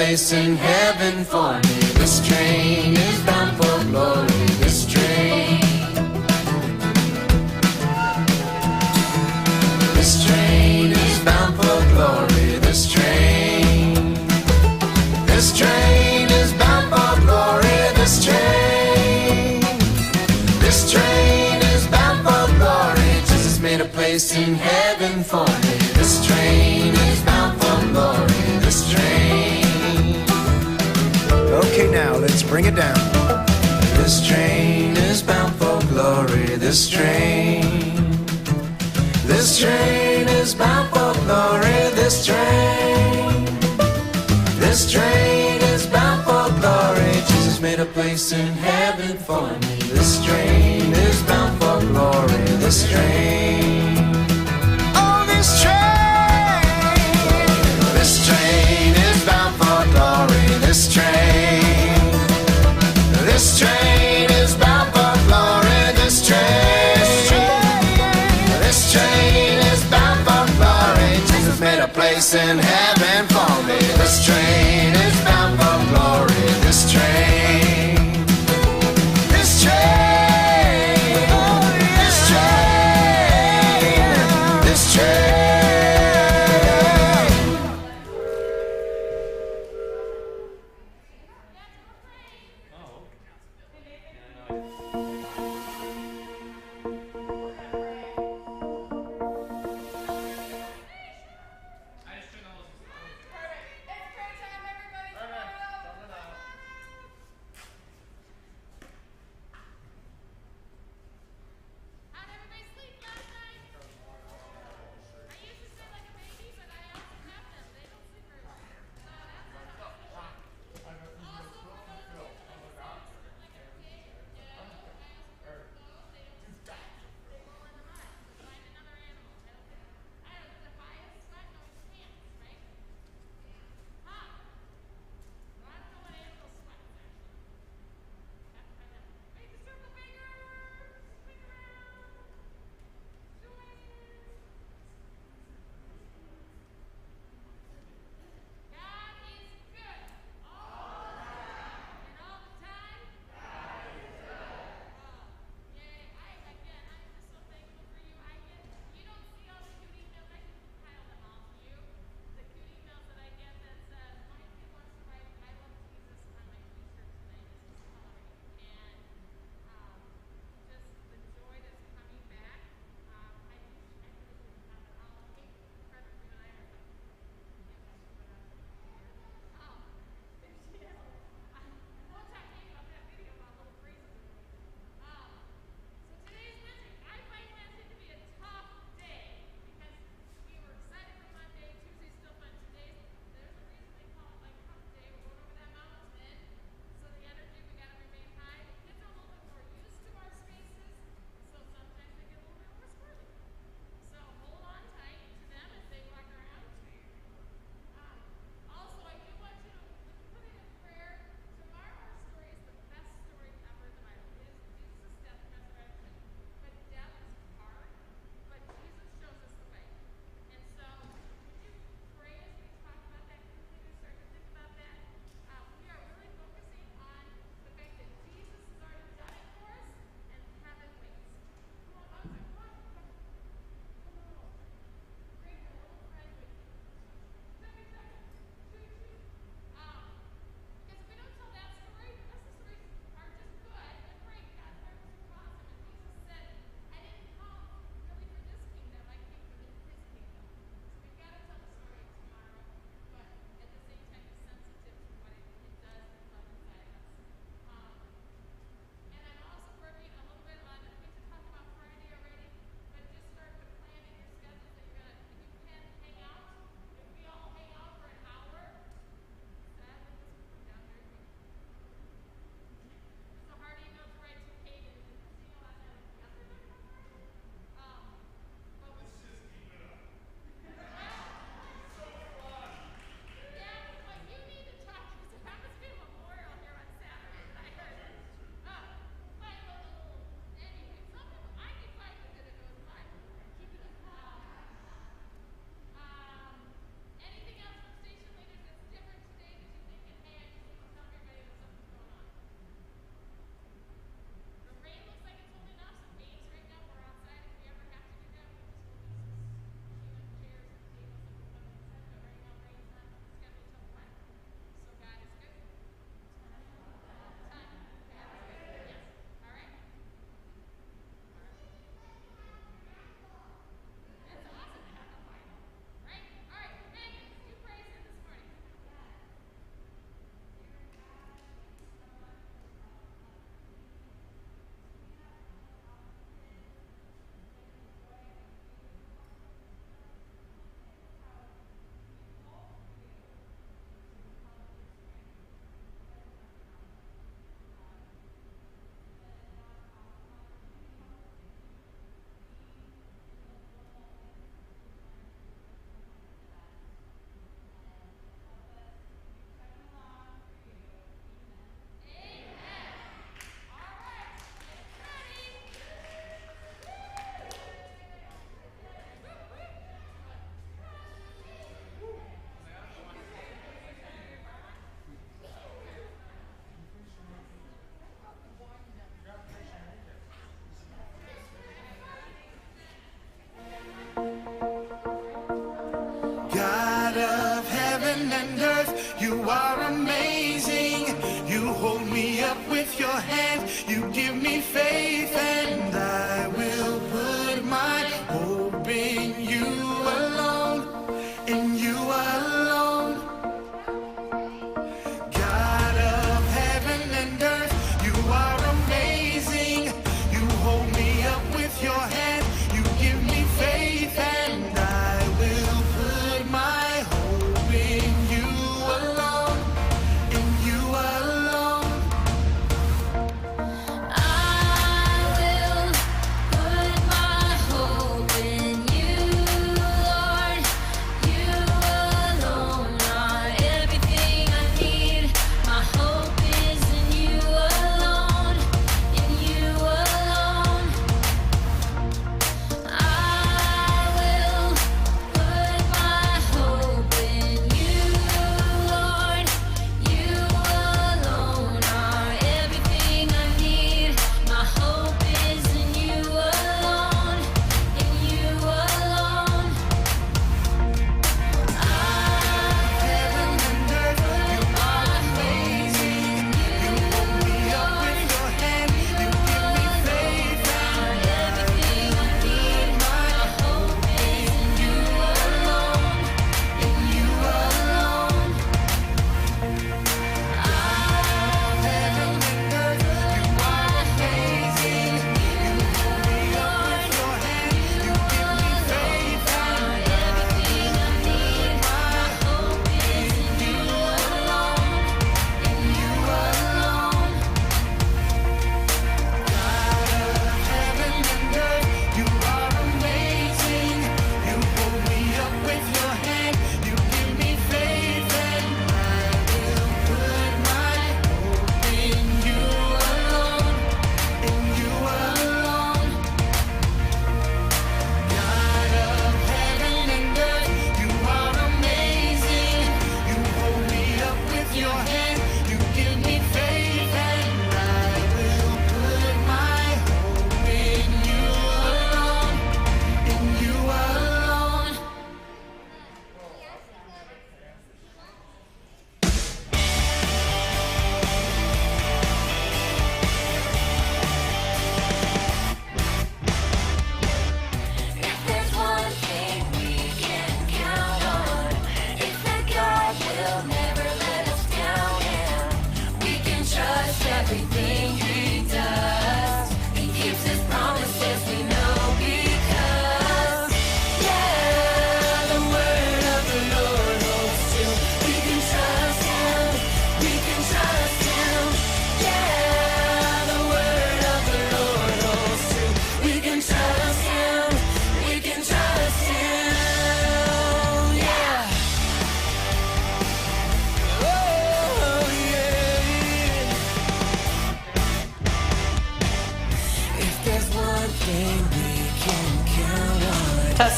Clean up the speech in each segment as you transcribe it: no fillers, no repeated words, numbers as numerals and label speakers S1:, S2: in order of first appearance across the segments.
S1: place in heaven for me. This train is bound for glory. This train. This train is bound for glory. This train. This train is bound for glory. This train. This train is bound for glory. Jesus made a place in heaven for me. This train is bound for glory. This train.
S2: Okay, now let's bring it down.
S1: This train is bound for glory. This train. This train is bound for glory. This train. This train is bound for glory. Jesus made a place in heaven for me. This train is bound for glory. This train. Oh, this train. This train is bound for glory. This train. This train is bound for glory. This train. This train is bound for glory. Jesus made a place in heaven for me. This train is bound for glory. This train. This train. This train. This train.
S3: Perfect. It's prayer time, everybody.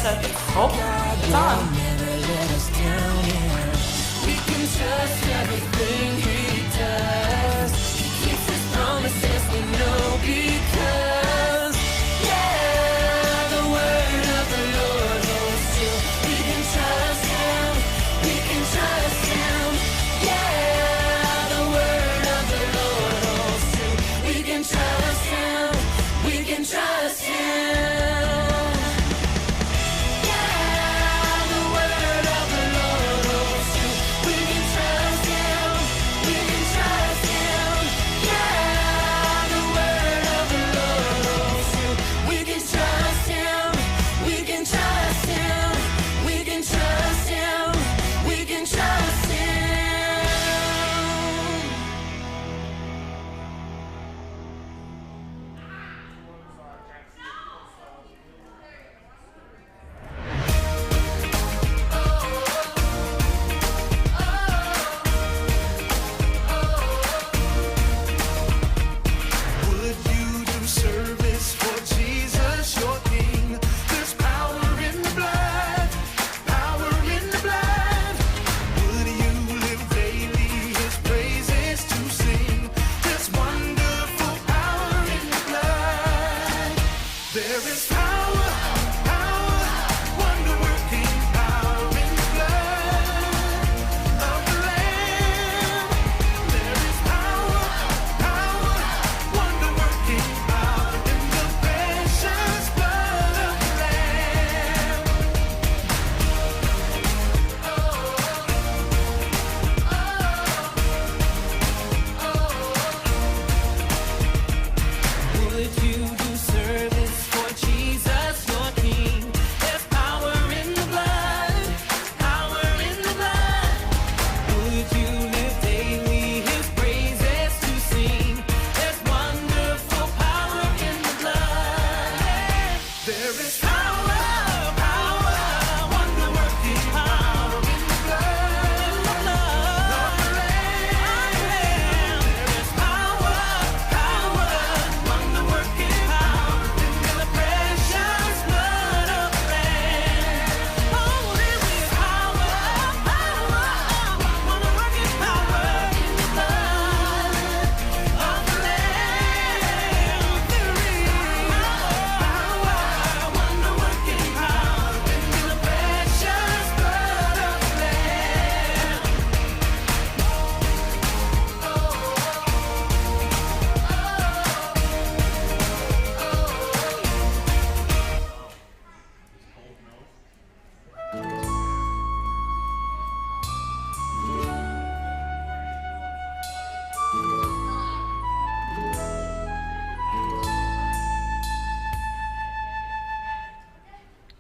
S2: Oh, it's on.
S3: We can trust everything he does. He keeps his promises, we know because, yeah, the word of the Lord holds true. We can trust him, we can trust him. Yeah, the word of the Lord holds true. We can trust him, we can trust him.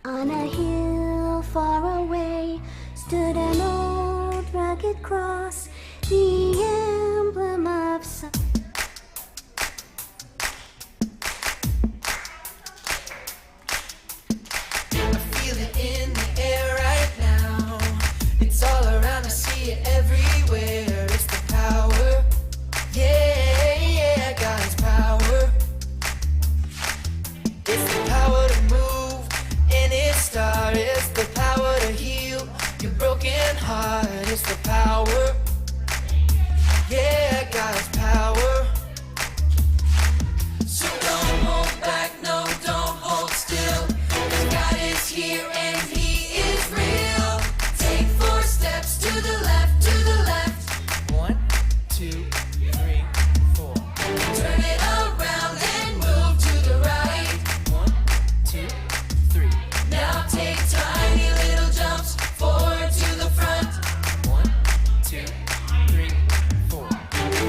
S4: On a hill far away stood an old rugged cross, the emblem of some.
S3: I feel it in the air right now. It's all around, I see it everywhere. It's the power, yeah, yeah, God's power. It's the power to move any star. It's the power to heal your broken heart. It's the power, yeah, God's power. So don't hold back, no, don't hold still. God is here and he is real. Take 4 steps to the left, to the left. 1, 2, 3, 4. Turn it around and move to the right. 1, 2, 3. Now take tiny little jumps forward to the front. 1, 2, 3, 4.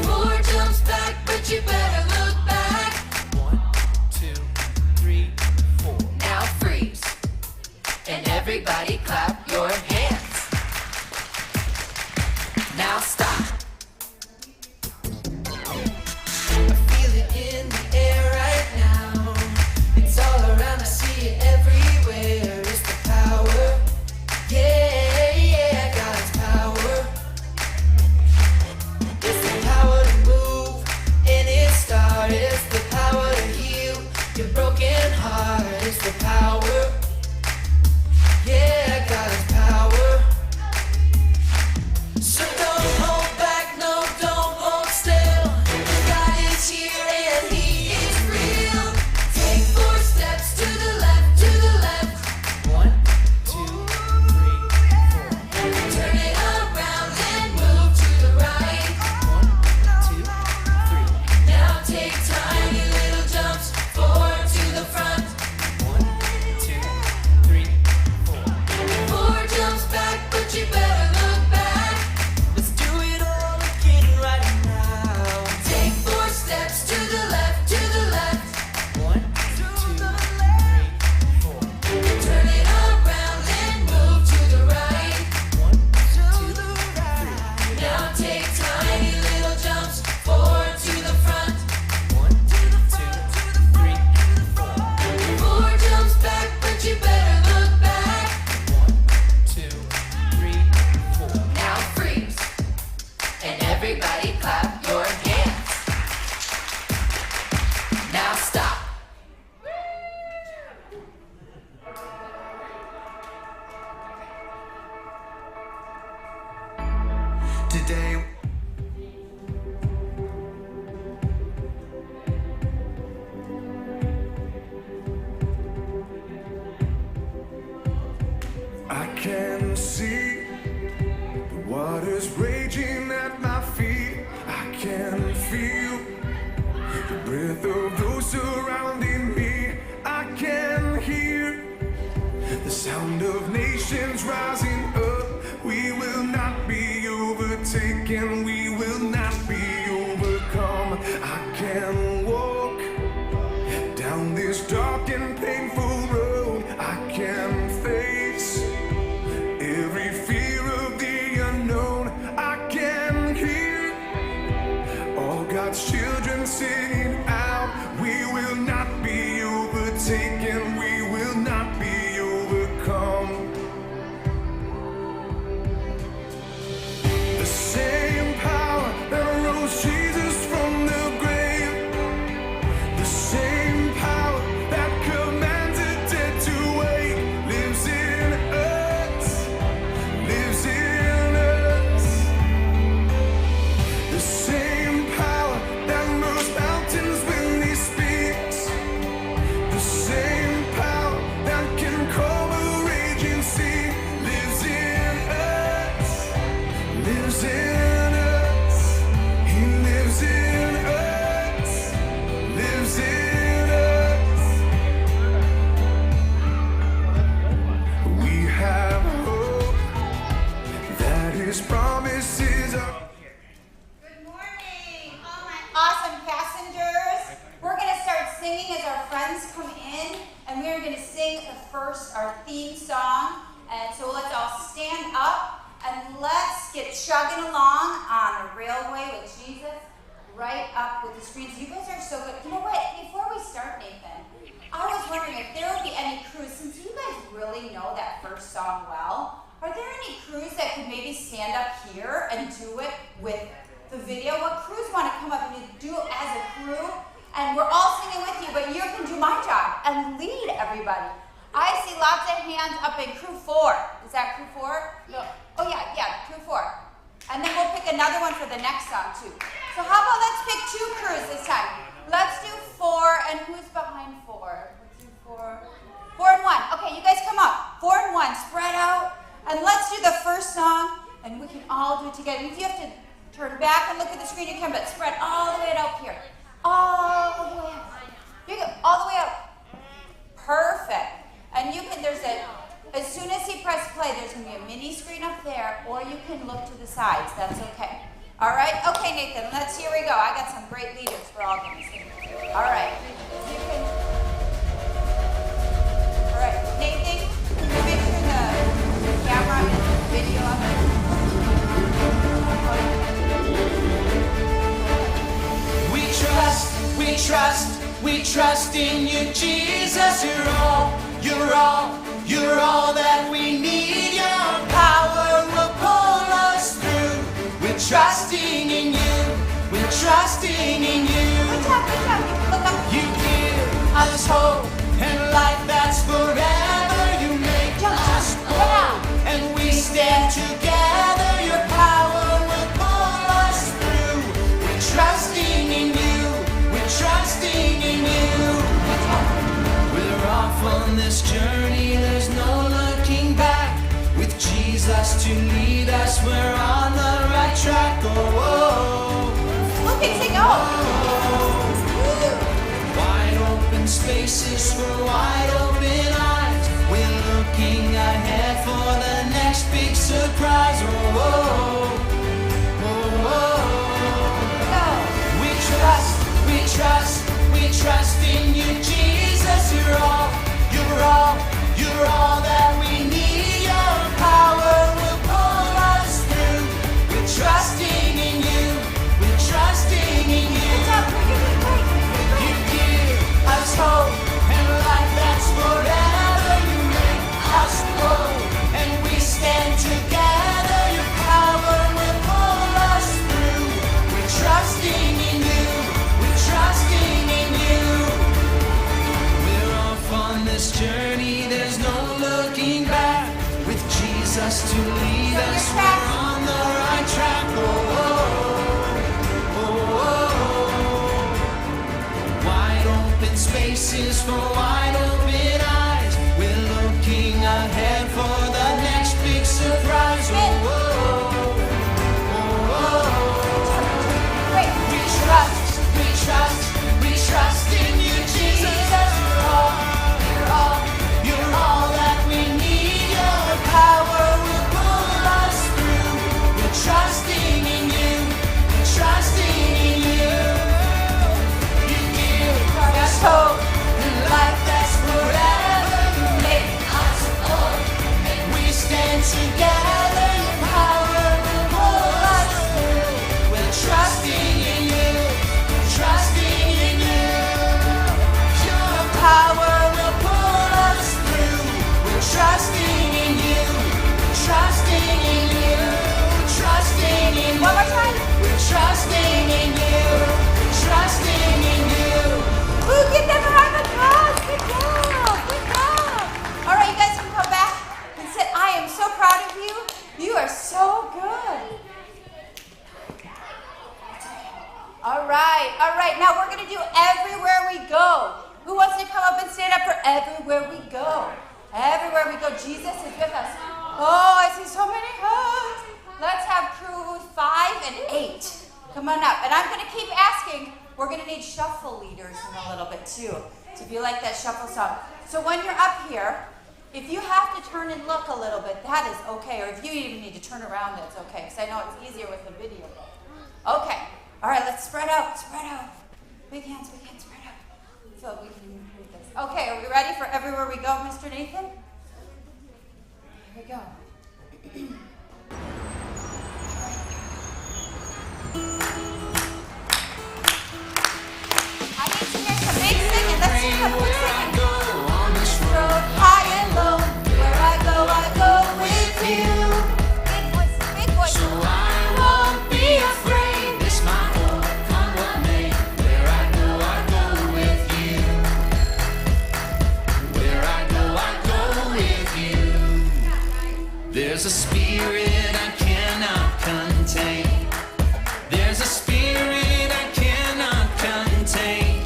S3: 4 jumps back, but you better look back. 1, 2, 3, 4. Now freeze. And everybody clap your hands. Now stop. I feel it in the air right now. It's all around, I see it everywhere. It's the power, yeah, yeah, God's power. It's the power to move any star. It's the power to heal your broken heart. It's the power,
S1: today. I can see the waters raging at my feet. I can feel the breath of those surrounding me. I can hear the sound of nations rising up. We will not be overtaken. We will not be overcome. I can walk down this dark and painful road. I can face every fear of the unknown. I can hear all God's children singing out. We will not be overtaken. We will not be overcome. The same power that rose Jesus from the grave, the same power that commands the dead to wake, lives in us, lives in us. The same power that moves mountains when He speaks, the same power that can calm a raging sea, lives in us, lives in us. He lives in us, lives in us. We have hope that His promises are.
S5: Good morning, all my awesome passengers. We're going to start singing as our friends come in, and we're going to sing our theme song. And so let's all stand up and let's get chugging along on the railway with Jesus, right up with the screens. You guys are so good. You know what? Before we start, Nathan, I was wondering if there would be any crews, since you guys really know that first song well, are there any crews that could maybe stand up here and do it with the video? What crews want to come up and do it as a crew? And we're all singing with you, but you can do my job and lead everybody. I see lots of hands up in crew 4. Is that crew 4? No. Oh yeah, crew 4. And then we'll pick another one for the next song too. So how about let's pick 2 crews this time. Let's do 4, and who's behind 4? Let's do 4. 4 and 1. Okay, you guys come up. 4 and 1, spread out. And let's do the first song, and we can all do it together. If you have to turn back and look at the screen, you can, but spread all the way up here. All the way up. You go all the way up. Perfect. And you can, as soon as he press play, there's going to be a mini screen up there, or you can look to the sides. That's okay. All right? Okay, Nathan, here we go. I got some great leaders we're all going to sing. All right. You can, all right. Nathan, can you make sure the camera and the video up?
S1: We trust, we trust, we trust in you, Jesus. You're all that we need. Your power will pull us through. We're trusting in you. We're trusting in you.
S5: Good job, good job. You can look up.
S1: You give us hope and life that's forever. You make us whole, and we stand together. Your power will pull us through. We're trusting in you. We're trusting in you. We're off on this journey. There's no looking back. With Jesus to lead us, we're on the right track.
S5: Look and sing. Oh.
S1: Wide open spaces for wide open eyes. We're looking ahead for the next big surprise. We trust in you, Jesus. You're all that we need. Your power will pull us through. We're trusting in you. We're trusting in you. You give us hope and life that's forever. You make us whole, and we stand together. Your power will pull us through. We're trusting in you. We're trusting in you. We're off on this journey. There's no looking back. With Jesus to lead us, we're on the right. sidetrack. Wide open spaces for wide open eyes. We're looking ahead for the next big surprise. We trust in you, Jesus. You're all that we need. Your power will pull us through. We're trusting in you. We're trusting in you. You give us hope and life that's forever. You make us whole. We stand together. Your power will pull us through. We're trusting in you. Trusting in you, your power will pull us through. We're trusting in you, trusting in you, trusting in you.
S5: One more time.
S1: We're trusting in you, trusting in you.
S5: Ooh, give them a round of applause. Good job. Good job. All right, you guys can come back and sit. I am so proud of you. You are so good. All right. Now we're going to do Everywhere We Go. Who wants to come up and stand up for Everywhere We Go? Everywhere we go, Jesus is with us. Oh, I see so many hands. Let's have crew 5 and 8. Come on up. And I'm going to keep asking. We're going to need shuffle leaders in a little bit too. So if you like that shuffle song. So when you're up here, if you have to turn and look a little bit, that is okay. Or if you even need to turn around, that's okay. Because I know it's easier with the video. Okay. All right, let's spread out. Big hands, spread out. So we can move this. Okay, are we ready for Everywhere We Go, Mr. Nathan? Here we go. I need to hear some big singing. Let's hear some big singing. Road high and low, where I go with you. Big voice.
S1: So I won't be afraid. This my home, come what may. Where I go with you. Where I go with you. There's a spirit I cannot contain. There's a spirit I cannot contain.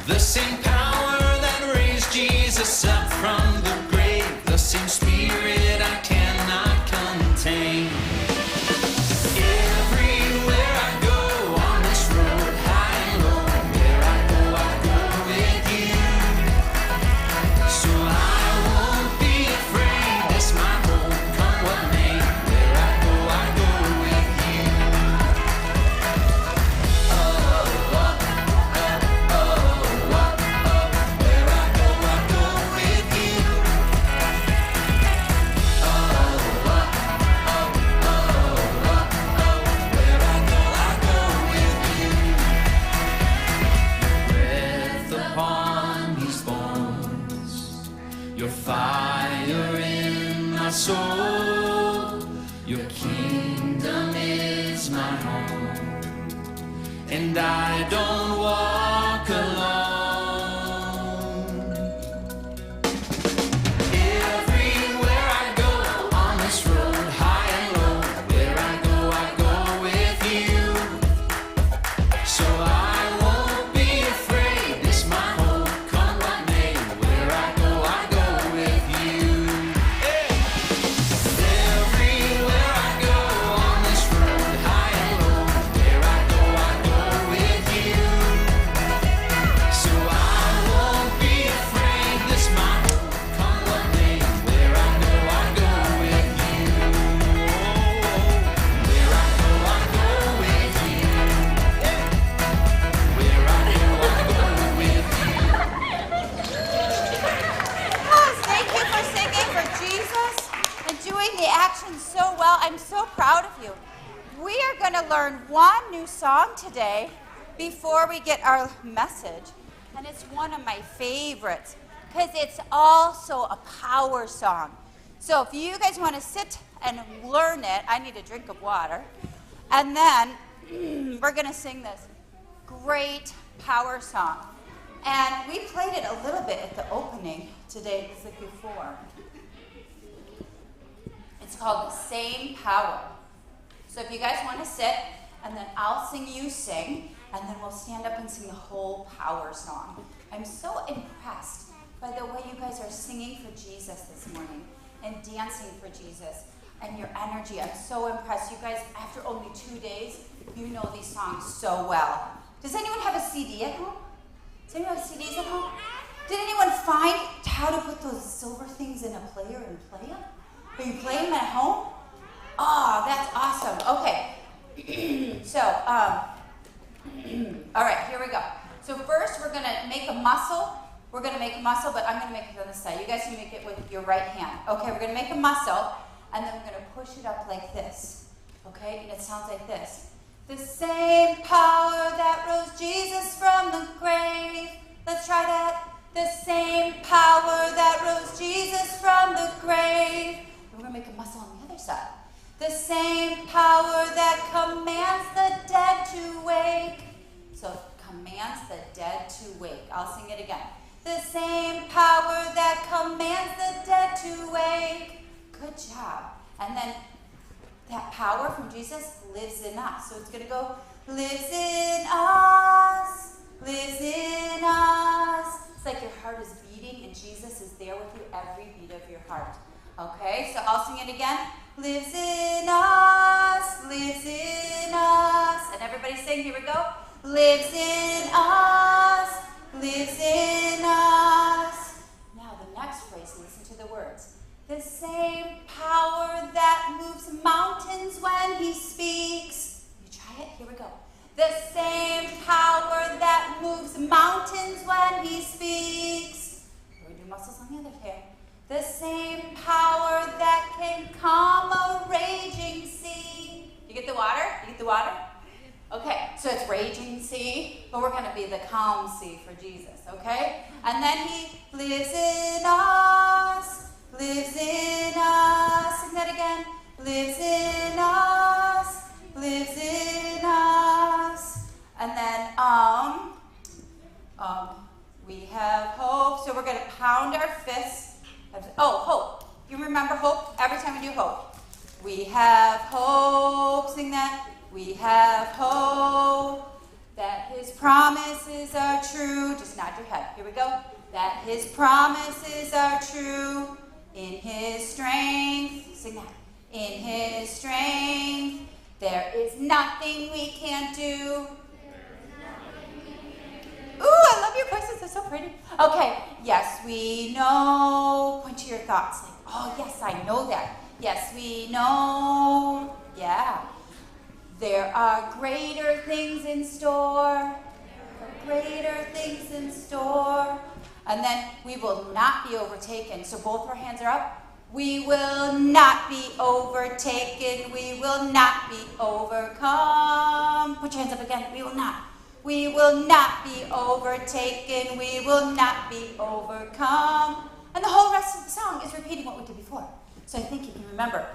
S1: The same power that raised Jesus up from the grave. The same spirit I cannot contain. Everywhere I go on this road, high and low, where I go with you. So I won't be afraid. It's my home, come what may. Where I go with you. Where I go with you. Where I go with you. Breath upon these bones, your fire in my soul, your kingdom is my home, and I don't walk alone. Everywhere I go on this road, high and low, where I go with you. So I won't be afraid. It's my home, come what may. Where I go with you. Everywhere I go on this road, high and low, where I go with you. So I won't be afraid. It's my home, come what may. Where I go with you. Where I go with you. Where I go with you.
S5: Yes, thank you for singing for Jesus and doing the action so well. I'm so proud of you. We are going to learn one new song today before we get our message. And it's one of my favorites because it's also a power song. So if you guys want to sit and learn it, I need a drink of water. And then we're going to sing this great power song. And we played it a little bit at the opening today, it's like before. It's called The Same Power. So if you guys want to sit, and then I'll sing, you sing, and then we'll stand up and sing the whole power song. I'm so impressed by the way you guys are singing for Jesus this morning and dancing for Jesus and your energy. I'm so impressed. You guys, after only 2 days, you know these songs so well. Does anyone have a CD at home? Does anyone have CDs at home? Did anyone find how to put those silver things in a player and play them? Are you playing them at home? Oh, that's awesome. Okay. So, all right, here we go. So first we're going to make a muscle. We're going to make a muscle, but I'm going to make it on this side. You guys can make it with your right hand. Okay, we're going to make a muscle, and then we're going to push it up like this. Okay, and it sounds like this. The same power that rose Jesus from the grave. Let's try that. The same power that rose Jesus from the grave. And we're going to make a muscle on the other side. The same power that commands the dead to wake. So commands the dead to wake. I'll sing it again. The same power that commands the dead to wake. Good job. And then that power from Jesus lives in us. So it's going to go, lives in us, lives in us. It's like your heart is beating and Jesus is there with you every beat of your heart. Okay, so I'll sing it again. Lives in us, lives in us. And everybody sing, here we go. Lives in us, lives in us. Now the next phrase, listen to the words. The same power that moves mountains when he speaks. You try it, here we go. The same power that moves mountains when he speaks. Here we do muscles on the other hand. The same power that can calm a raging sea. You get the water? You get the water? Okay, so it's raging sea, but we're going to be the calm sea for Jesus, okay? And then he lives in us, lives in us. Sing that again. Lives in us, lives in us. And then, we have hope. So we're going to pound our fists. Oh, hope. You remember hope? Every time we do hope. We have hope. Sing that. We have hope that his promises are true. Just nod your head. Here we go. That his promises are true. In his strength. Sing that. In his strength. There is nothing we can't do. Ooh, I love your voices. They're so pretty. Okay. Yes, we know. Point to your thoughts. Like, oh, yes, I know that. Yes, we know. Yeah. There are greater things in store. Greater things in store. And then we will not be overtaken. So both our hands are up. We will not be overtaken. We will not be overcome. Put your hands up again. We will not. We will not be overtaken. We will not be overcome. And the whole rest of the song is repeating what we did before. So I think you can remember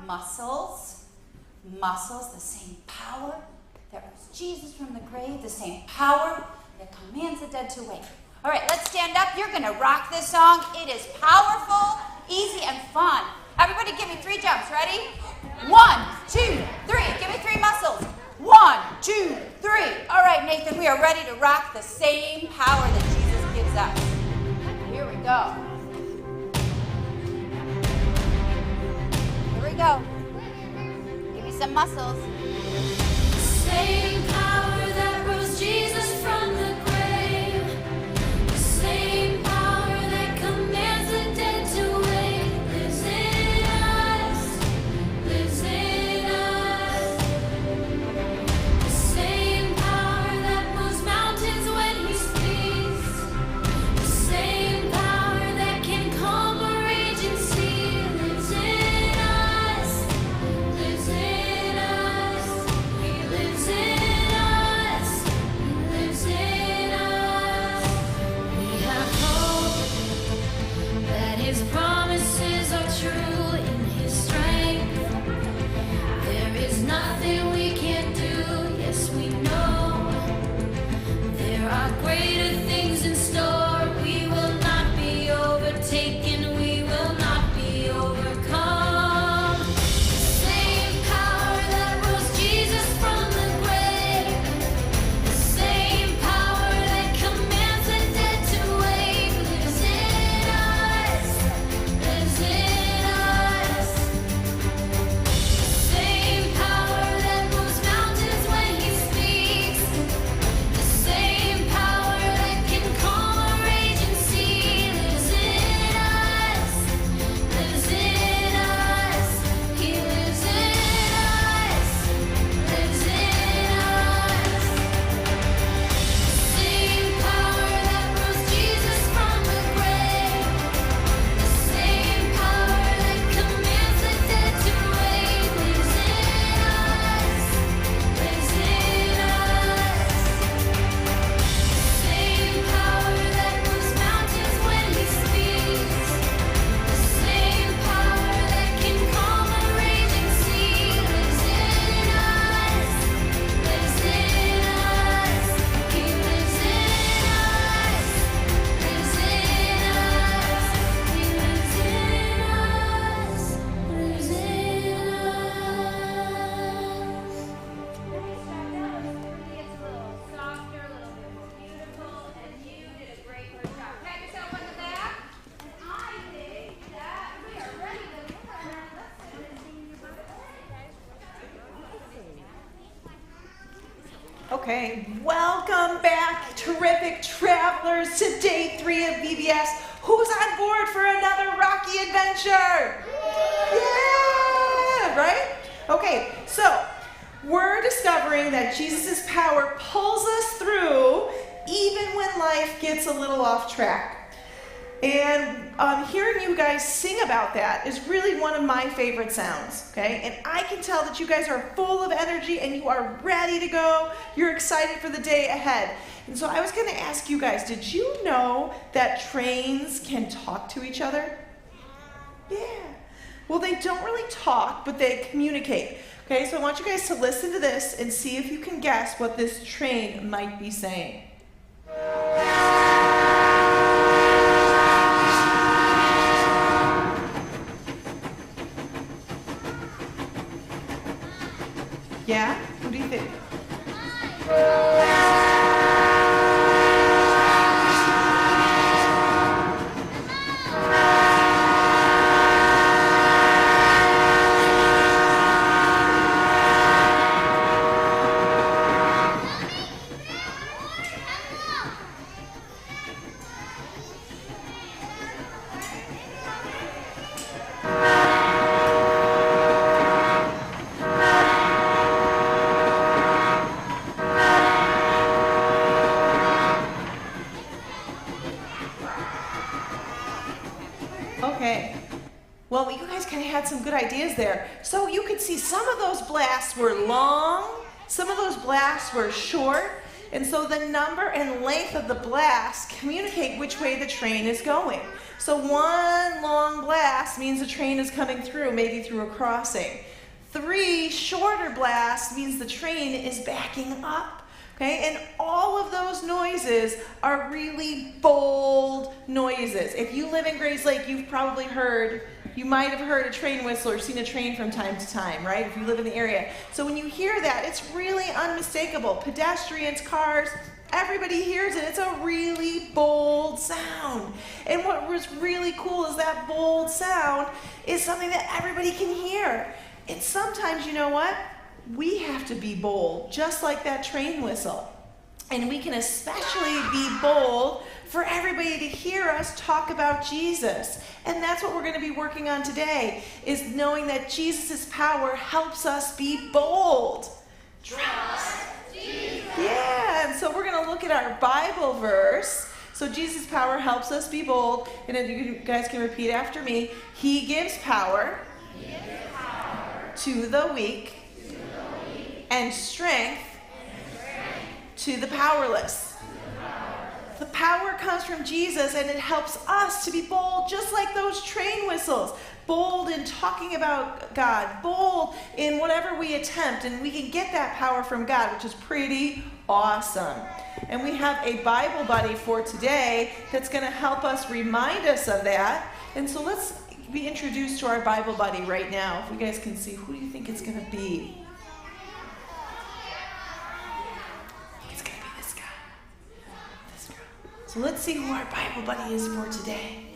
S5: muscles, the same power that rose Jesus from the grave, the same power that commands the dead to wake. All right, let's stand up. You're going to rock this song. It is powerful, easy, and fun. Everybody give me 3 jumps. Ready? 1, 2, 3. Give me 3 muscles. 1, 2, 3. All right, Nathan, we are ready to rock the same power that Jesus gives us. Here we go. Here we go. Give me some muscles.
S3: Same power that rose Jesus from the grave. The same power that commands the dead to wake lives in us. Lives in us. The same power that moves mountains when he speaks. The same power that can calm a raging sea lives in us. Lives in us. He lives in us. He lives in us. We have hope that his promises are true in his strength. There is nothing we can't do. Yes, we know there are greater things in store. We will not be overtaken. We will not be overcome. The same power that
S2: Okay, welcome back, terrific travelers, to day 3 of VBS. Who's on board for another rocky adventure? Yeah, right? Okay, so we're discovering that Jesus' power pulls us through even when life gets a little off track. And hearing you guys sing about that is really one of my favorite sounds, okay? And I can tell that you guys are full of energy and you are ready to go. You're excited for the day ahead. And so I was going to ask you guys, did you know that trains can talk to each other? Yeah. Well, they don't really talk, but they communicate. Okay, so I want you guys to listen to this and see if you can guess what this train might be saying. Yeah? What do you think? Okay, well, you guys kind of had some good ideas there. So you could see some of those blasts were long, some of those blasts were short, and so the number and length of the blast communicate which way the train is going. So one long blast means the train is coming through, maybe through a crossing. 3 shorter blasts means the train is backing up. Okay, and all of those noises are really bold noises. If you live in Grays Lake, you might have heard a train whistle or seen a train from time to time, right? If you live in the area. So when you hear that, it's really unmistakable. Pedestrians, cars, everybody hears it. It's a really bold sound. And what was really cool is that bold sound is something that everybody can hear. And sometimes, you know what? We have to be bold, just like that train whistle. And we can especially be bold for everybody to hear us talk about Jesus. And that's what we're going to be working on today, is knowing that Jesus' power helps us be bold. Trust Jesus. Yeah, and so we're going to look at our Bible verse. So Jesus' power helps us be bold. And then you guys can repeat after me. He gives power, to the weak, and strength to the powerless. The power comes from Jesus, and it helps us to be bold, just like those train whistles. Bold in talking about God, bold in whatever we attempt, and we can get that power from God, which is pretty awesome. And we have a Bible buddy for today that's going to help us remind us of that. And so let's be introduced to our Bible buddy right now. If you guys can see, who do you think it's going to be? So let's see who our Bible buddy is for today.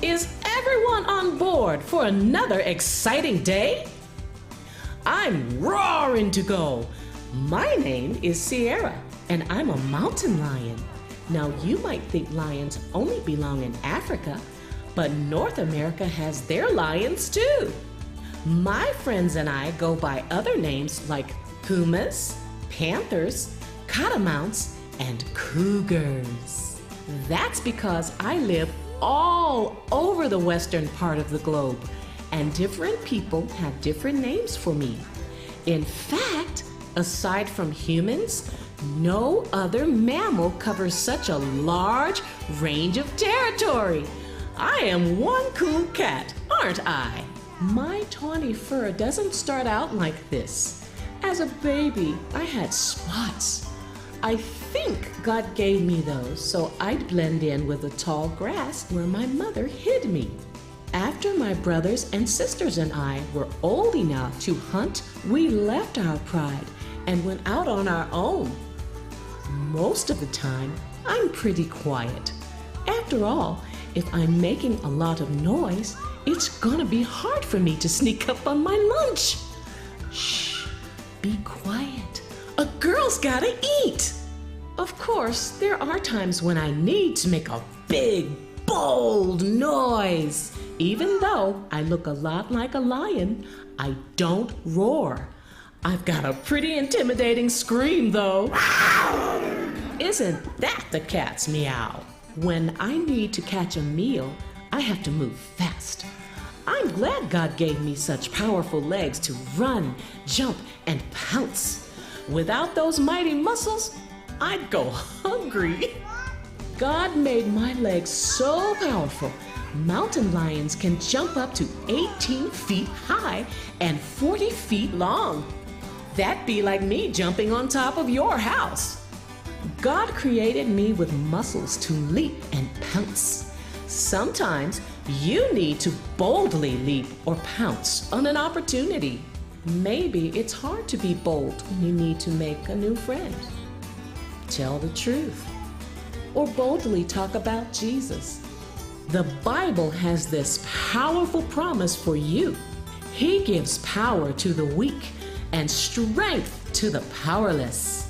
S6: Is everyone on board for another exciting day? I'm roaring to go. My name is Sierra, and I'm a mountain lion. Now, you might think lions only belong in Africa, but North America has their lions too. My friends and I go by other names like pumas, panthers, catamounts, and cougars. That's because I live all over the western part of the globe, and different people have different names for me. In fact, aside from humans, no other mammal covers such a large range of territory. I am one cool cat, aren't I? My tawny fur doesn't start out like this. As a baby, I had spots. I think God gave me those so I'd blend in with the tall grass where my mother hid me. After my brothers and sisters and I were old enough to hunt, we left our pride and went out on our own. Most of the time, I'm pretty quiet. After all, if I'm making a lot of noise, it's gonna be hard for me to sneak up on my lunch. Shh, be quiet. A girl's gotta eat. Of course, there are times when I need to make a big, bold noise. Even though I look a lot like a lion, I don't roar. I've got a pretty intimidating scream, though. Isn't that the cat's meow? When I need to catch a meal, I have to move fast. I'm glad God gave me such powerful legs to run, jump, and pounce. Without those mighty muscles, I'd go hungry. God made my legs so powerful, mountain lions can jump up to 18 feet high and 40 feet long. That'd be like me jumping on top of your house. God created me with muscles to leap and pounce. Sometimes you need to boldly leap or pounce on an opportunity. Maybe it's hard to be bold when you need to make a new friend. Tell the truth. Or boldly talk about Jesus. The Bible has this powerful promise for you. He gives power to the weak and strength to the powerless.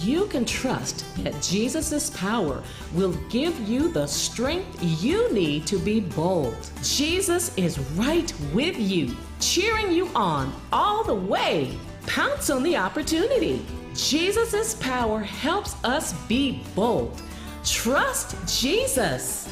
S6: You can trust that Jesus' power will give you the strength you need to be bold. Jesus is right with you, cheering you on all the way. Pounce on the opportunity. Jesus' power helps us be bold. Trust Jesus.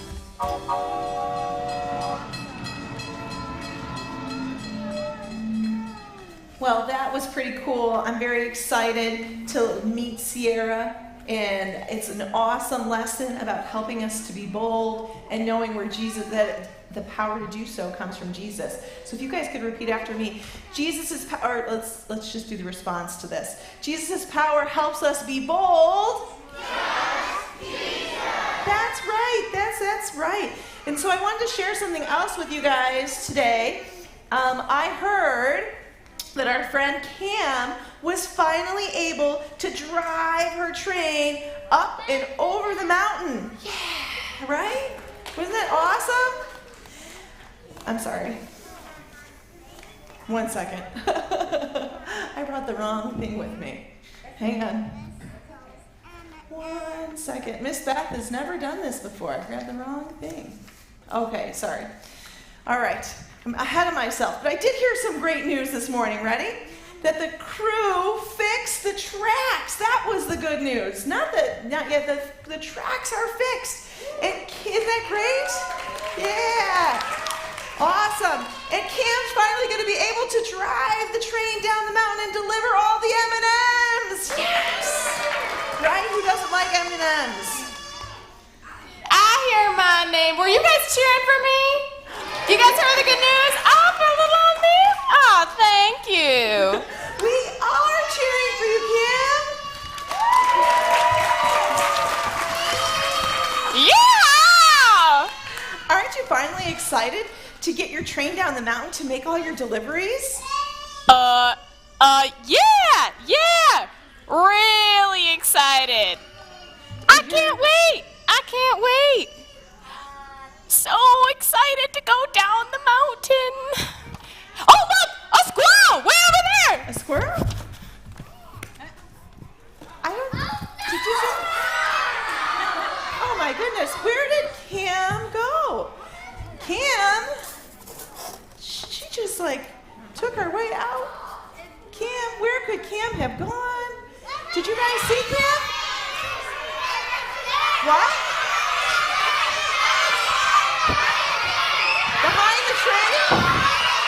S2: Well, that was pretty cool. I'm very excited to meet Sierra, and it's an awesome lesson about helping us to be bold and knowing where Jesus, that the power to do so comes from Jesus. So if you guys could repeat after me, Jesus' power, let's just do the response to this. Jesus' power helps us be bold.
S4: Yes, Jesus.
S2: That's right. That's right. And so I wanted to share something else with you guys today. I heard that our friend Cam was finally able to drive her train up and over the mountain. Yeah, right? Wasn't that awesome? I'm sorry. 1 second. I brought the wrong thing with me. Hang on. 1 second. Miss Beth has never done this before. I grabbed the wrong thing. Okay, sorry. All right. I'm ahead of myself, but I did hear some great news this morning. Ready? That the crew fixed the tracks. That was the good news. Not yet. The tracks are fixed. And isn't that great? Yeah. Awesome. And Cam's finally going to be able to drive the train down the mountain and deliver all the M&Ms. Yes. Right? Who doesn't like M&Ms?
S7: I hear my name. Were you guys cheering for me? You guys heard the good news? Oh, for a little old me? Oh, thank you.
S2: We are cheering for you, Kim.
S7: Yeah!
S2: Aren't you finally excited to get your train down the mountain to make all your deliveries?
S7: Yeah. Really excited. I can't wait. So excited to go down the mountain. Oh, look! A squirrel! Way over there!
S2: A squirrel? Did you say? Oh my goodness, where did Cam go? Cam? She just took her way out. Cam, where could Cam have gone? Did you guys see Cam? What? Behind the train?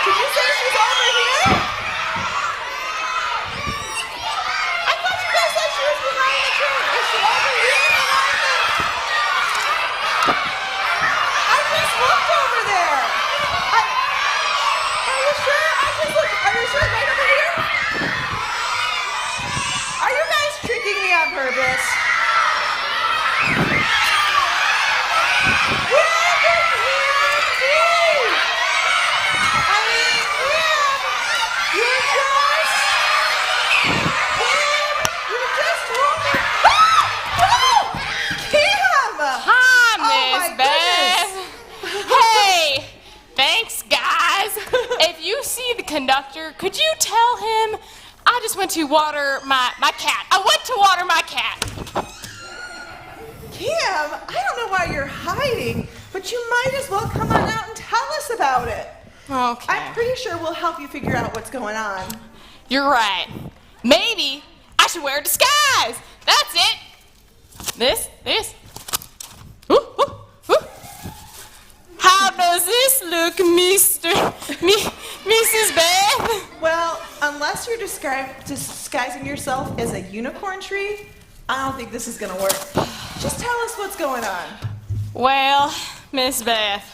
S2: Did you say she's over here? I thought you guys said she was behind the train. Is she over here? I just looked over there. Are you sure? Are you sure right over here? Are you guys tricking me on purpose?
S7: conductor, could you tell him I just went to water my cat? I went to water my cat.
S2: Cam, I don't know why you're hiding, but you might as well come on out and tell us about it.
S7: Okay.
S2: I'm pretty sure we'll help you figure out what's going on.
S7: You're right. Maybe I should wear a disguise. That's it. This. Ooh, ooh, ooh. How does this look, Mrs. Beth?
S2: Well, unless you're disguising yourself as a unicorn tree, I don't think this is gonna work. Just tell us what's going on.
S7: Well, Miss Beth,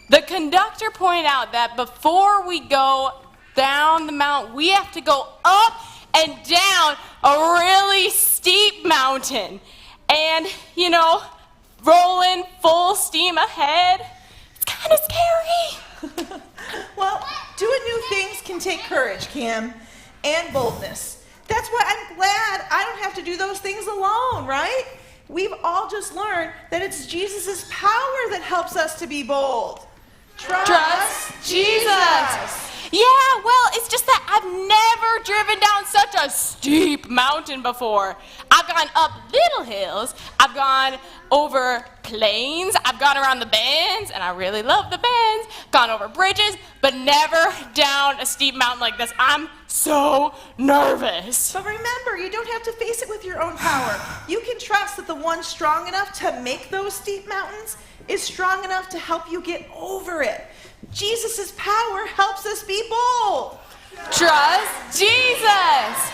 S7: the conductor pointed out that before we go down the mountain, we have to go up and down a really steep mountain. And, you know, rolling full steam ahead, it's kind of scary.
S2: Well, doing new things can take courage, Cam, and boldness. That's why I'm glad I don't have to do those things alone, right? We've all just learned that it's Jesus' power that helps us to be bold. Trust Jesus.
S7: Yeah, well, it's just that I've never driven down such a steep mountain before. I've gone up little hills, I've gone over plains, I've gone around the bends, and I really love the bends, gone over bridges, but never down a steep mountain like this. I'm so nervous.
S2: But remember, you don't have to face it with your own power. You can trust that the one strong enough to make those steep mountains is strong enough to help you get over it. Jesus' power helps us be bold.
S7: Trust Jesus.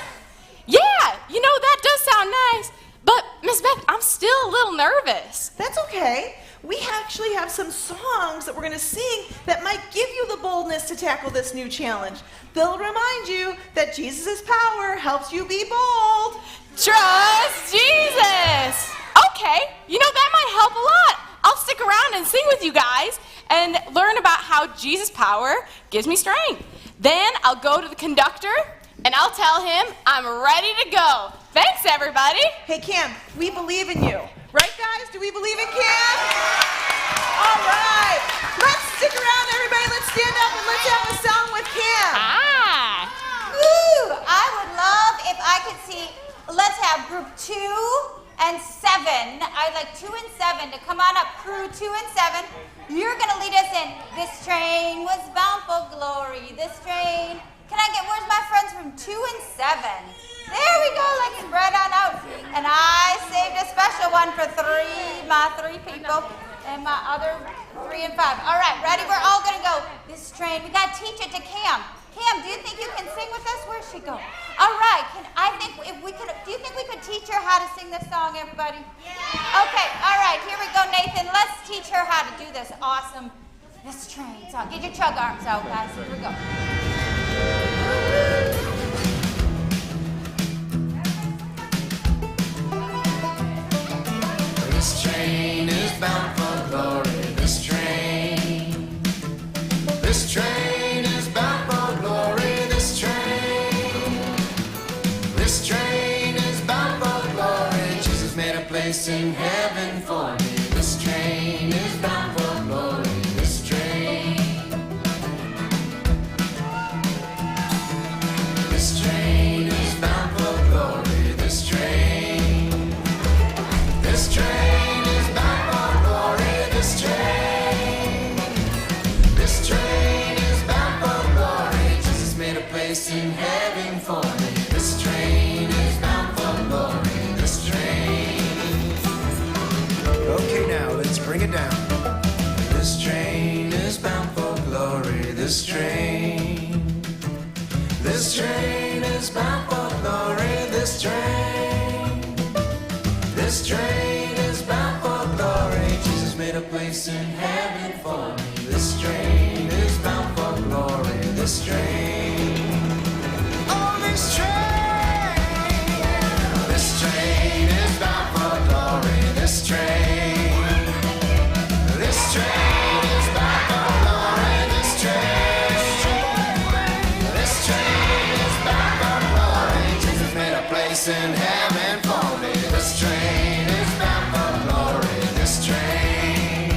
S7: Yeah, you know, that does sound nice. But, Miss Beth, I'm still a little nervous.
S2: That's okay. We actually have some songs that we're going to sing that might give you the boldness to tackle this new challenge. They'll remind you that Jesus' power helps you be bold.
S7: Trust Jesus. Okay, you know, that might help a lot. I'll stick around and sing with you guys and learn about how Jesus' power gives me strength. Then I'll go to the conductor and I'll tell him I'm ready to go. Thanks, everybody.
S2: Hey, Cam, we believe in you. Right, guys? Do we believe in Cam? All right. Let's stick around, everybody. Let's stand up and let's have a song with Cam.
S5: Woo! I would love if I could see, let's have group 2 and 7. I'd like 2 and 7 to come on up. Crew 2 and 7. You're going to lead us in. This train was bound for glory. This train. Where's my friends from 2 and 7? There we go. Let's spread on out. And I saved a special one for my 3 people and my other 3 and 5. All right, ready? We're all going to go. This train. We got to teach it to Cam. Cam, do you think you can sing with us? Where'd she go? All right. Do you think we could teach her how to sing this song, everybody? Yeah. Okay. All right. Here we go, Nathan. Let's teach her how to do this awesome This train song. Get your chug arms out, guys. Here we go.
S1: This train is bound for glory. This train. This train is bound for glory. This train. This train is bound for glory. Jesus made a place in heaven for me. This train is bound for glory. This train. This train is bound for glory. This train. This train is bound for glory. This train. This train is bound for glory. Jesus made a place in heaven for me. This train is bound for glory. This train. Okay, now let's bring it down. This train is bound for glory. This train. This train is bound for glory. This train. This train is bound for glory. Jesus made a place in heaven for me. This train is bound for glory. This train. Oh, this train. This train is bound for glory. This train. This train is bound for glory. This train. This train is bound for glory. Jesus made a place in heaven for me. This train is bound for glory. This train.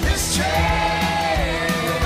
S1: This train.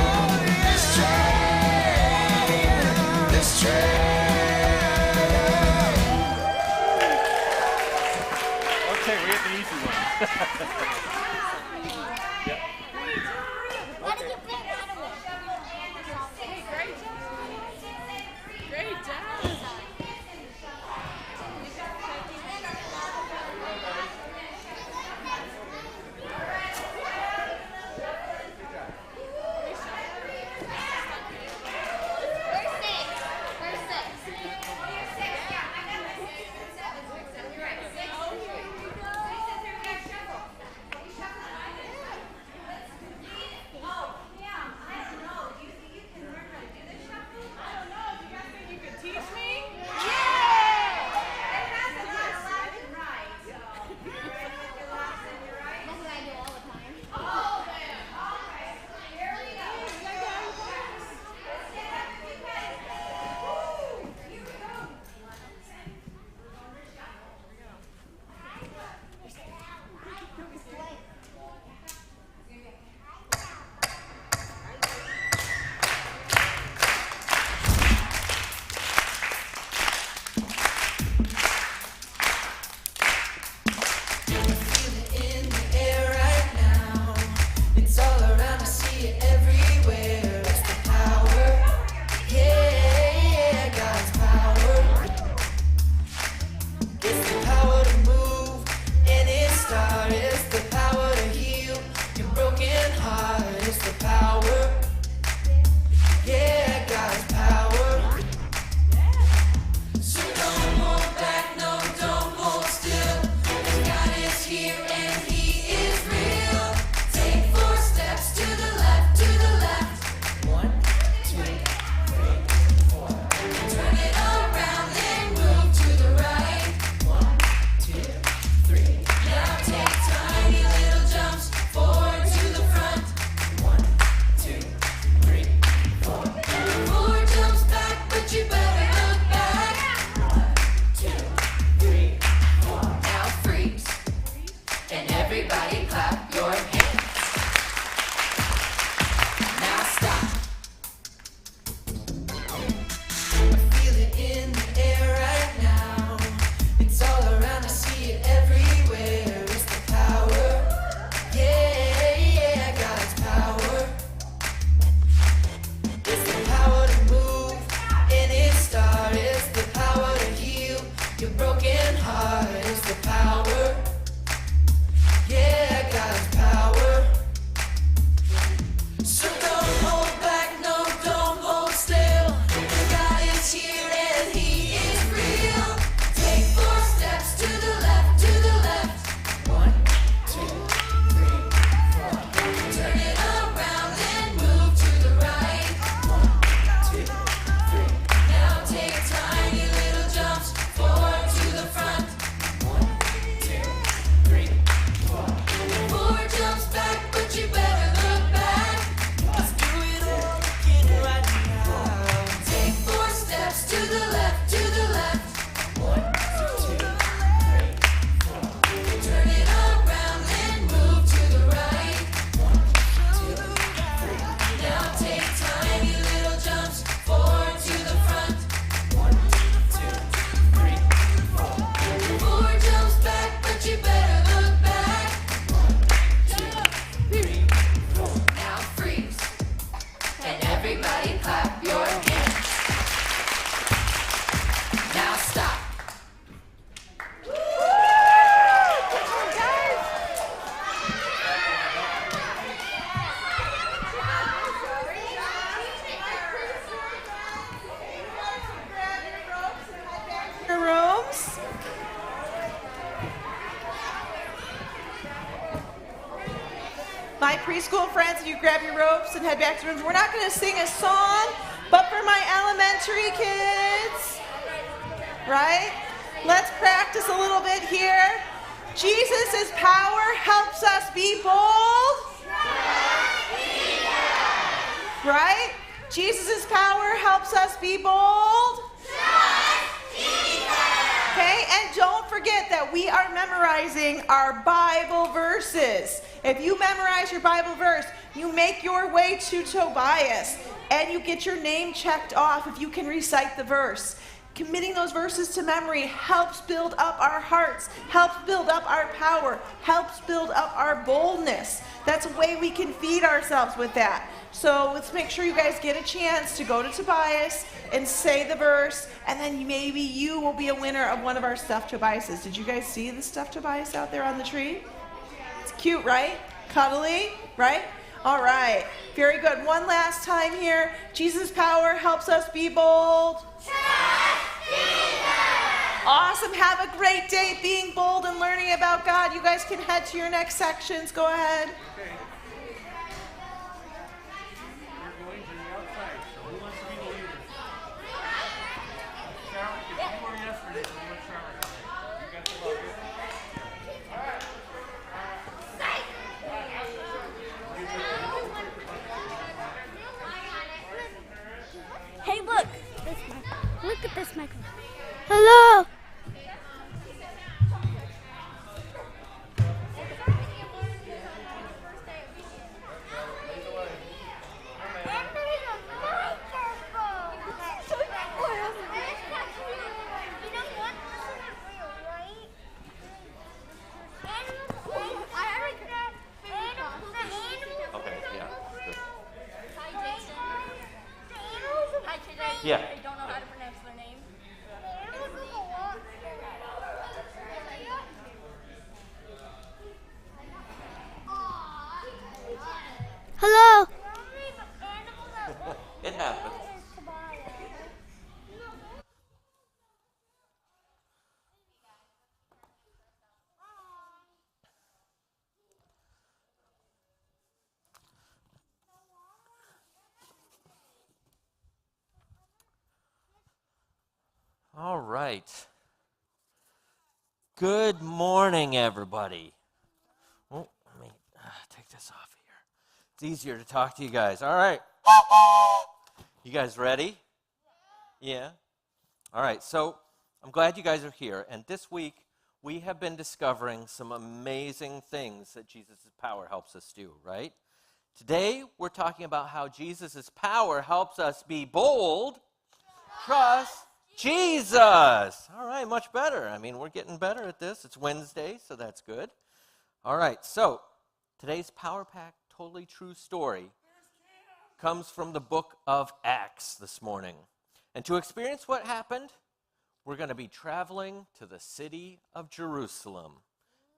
S2: My preschool friends, you grab your ropes and head back to rooms. We're not going to sing a song, but for my elementary kids, right? Let's practice a little bit here. Jesus' power helps us be bold. Right? Jesus' power helps us be bold. Okay, and don't forget that we are memorizing our Bible verses. If you memorize your Bible verse, you make your way to Tobias, and you get your name checked off if you can recite the verse. Committing those verses to memory helps build up our hearts, helps build up our power, helps build up our boldness. That's a way we can feed ourselves with that. So let's make sure you guys get a chance to go to Tobias and say the verse, and then maybe you will be a winner of one of our stuffed Tobiases. Did you guys see the stuffed Tobias out there on the tree? It's cute, right? Cuddly, right? All right, very good. One last time here. Jesus' power helps us be bold. Awesome. Have a great day being bold and learning about God. You guys can head to your next sections. Go ahead.
S8: Okay. We're going to the outside. So who wants to be the leader? Charlotte, because you were yesterday, so you want Charlotte. You guys are all good.
S4: Hey, look. This microphone. Look at this microphone. Hello.
S9: Yeah.
S10: I don't know how to pronounce their name.
S4: Hello.
S9: It happens. All right. Good morning, everybody. Oh, let me take this off here. It's easier to talk to you guys. All right. You guys ready? Yeah? All right. So I'm glad you guys are here. And this week, we have been discovering some amazing things that Jesus' power helps us do, right? Today, we're talking about how Jesus' power helps us be bold, trust Jesus. All right, much better. I mean, we're getting better at this. It's Wednesday, so that's good. All right, so today's Power Pack Totally True story comes from the book of Acts this morning. And to experience what happened, we're going to be traveling to the city of Jerusalem.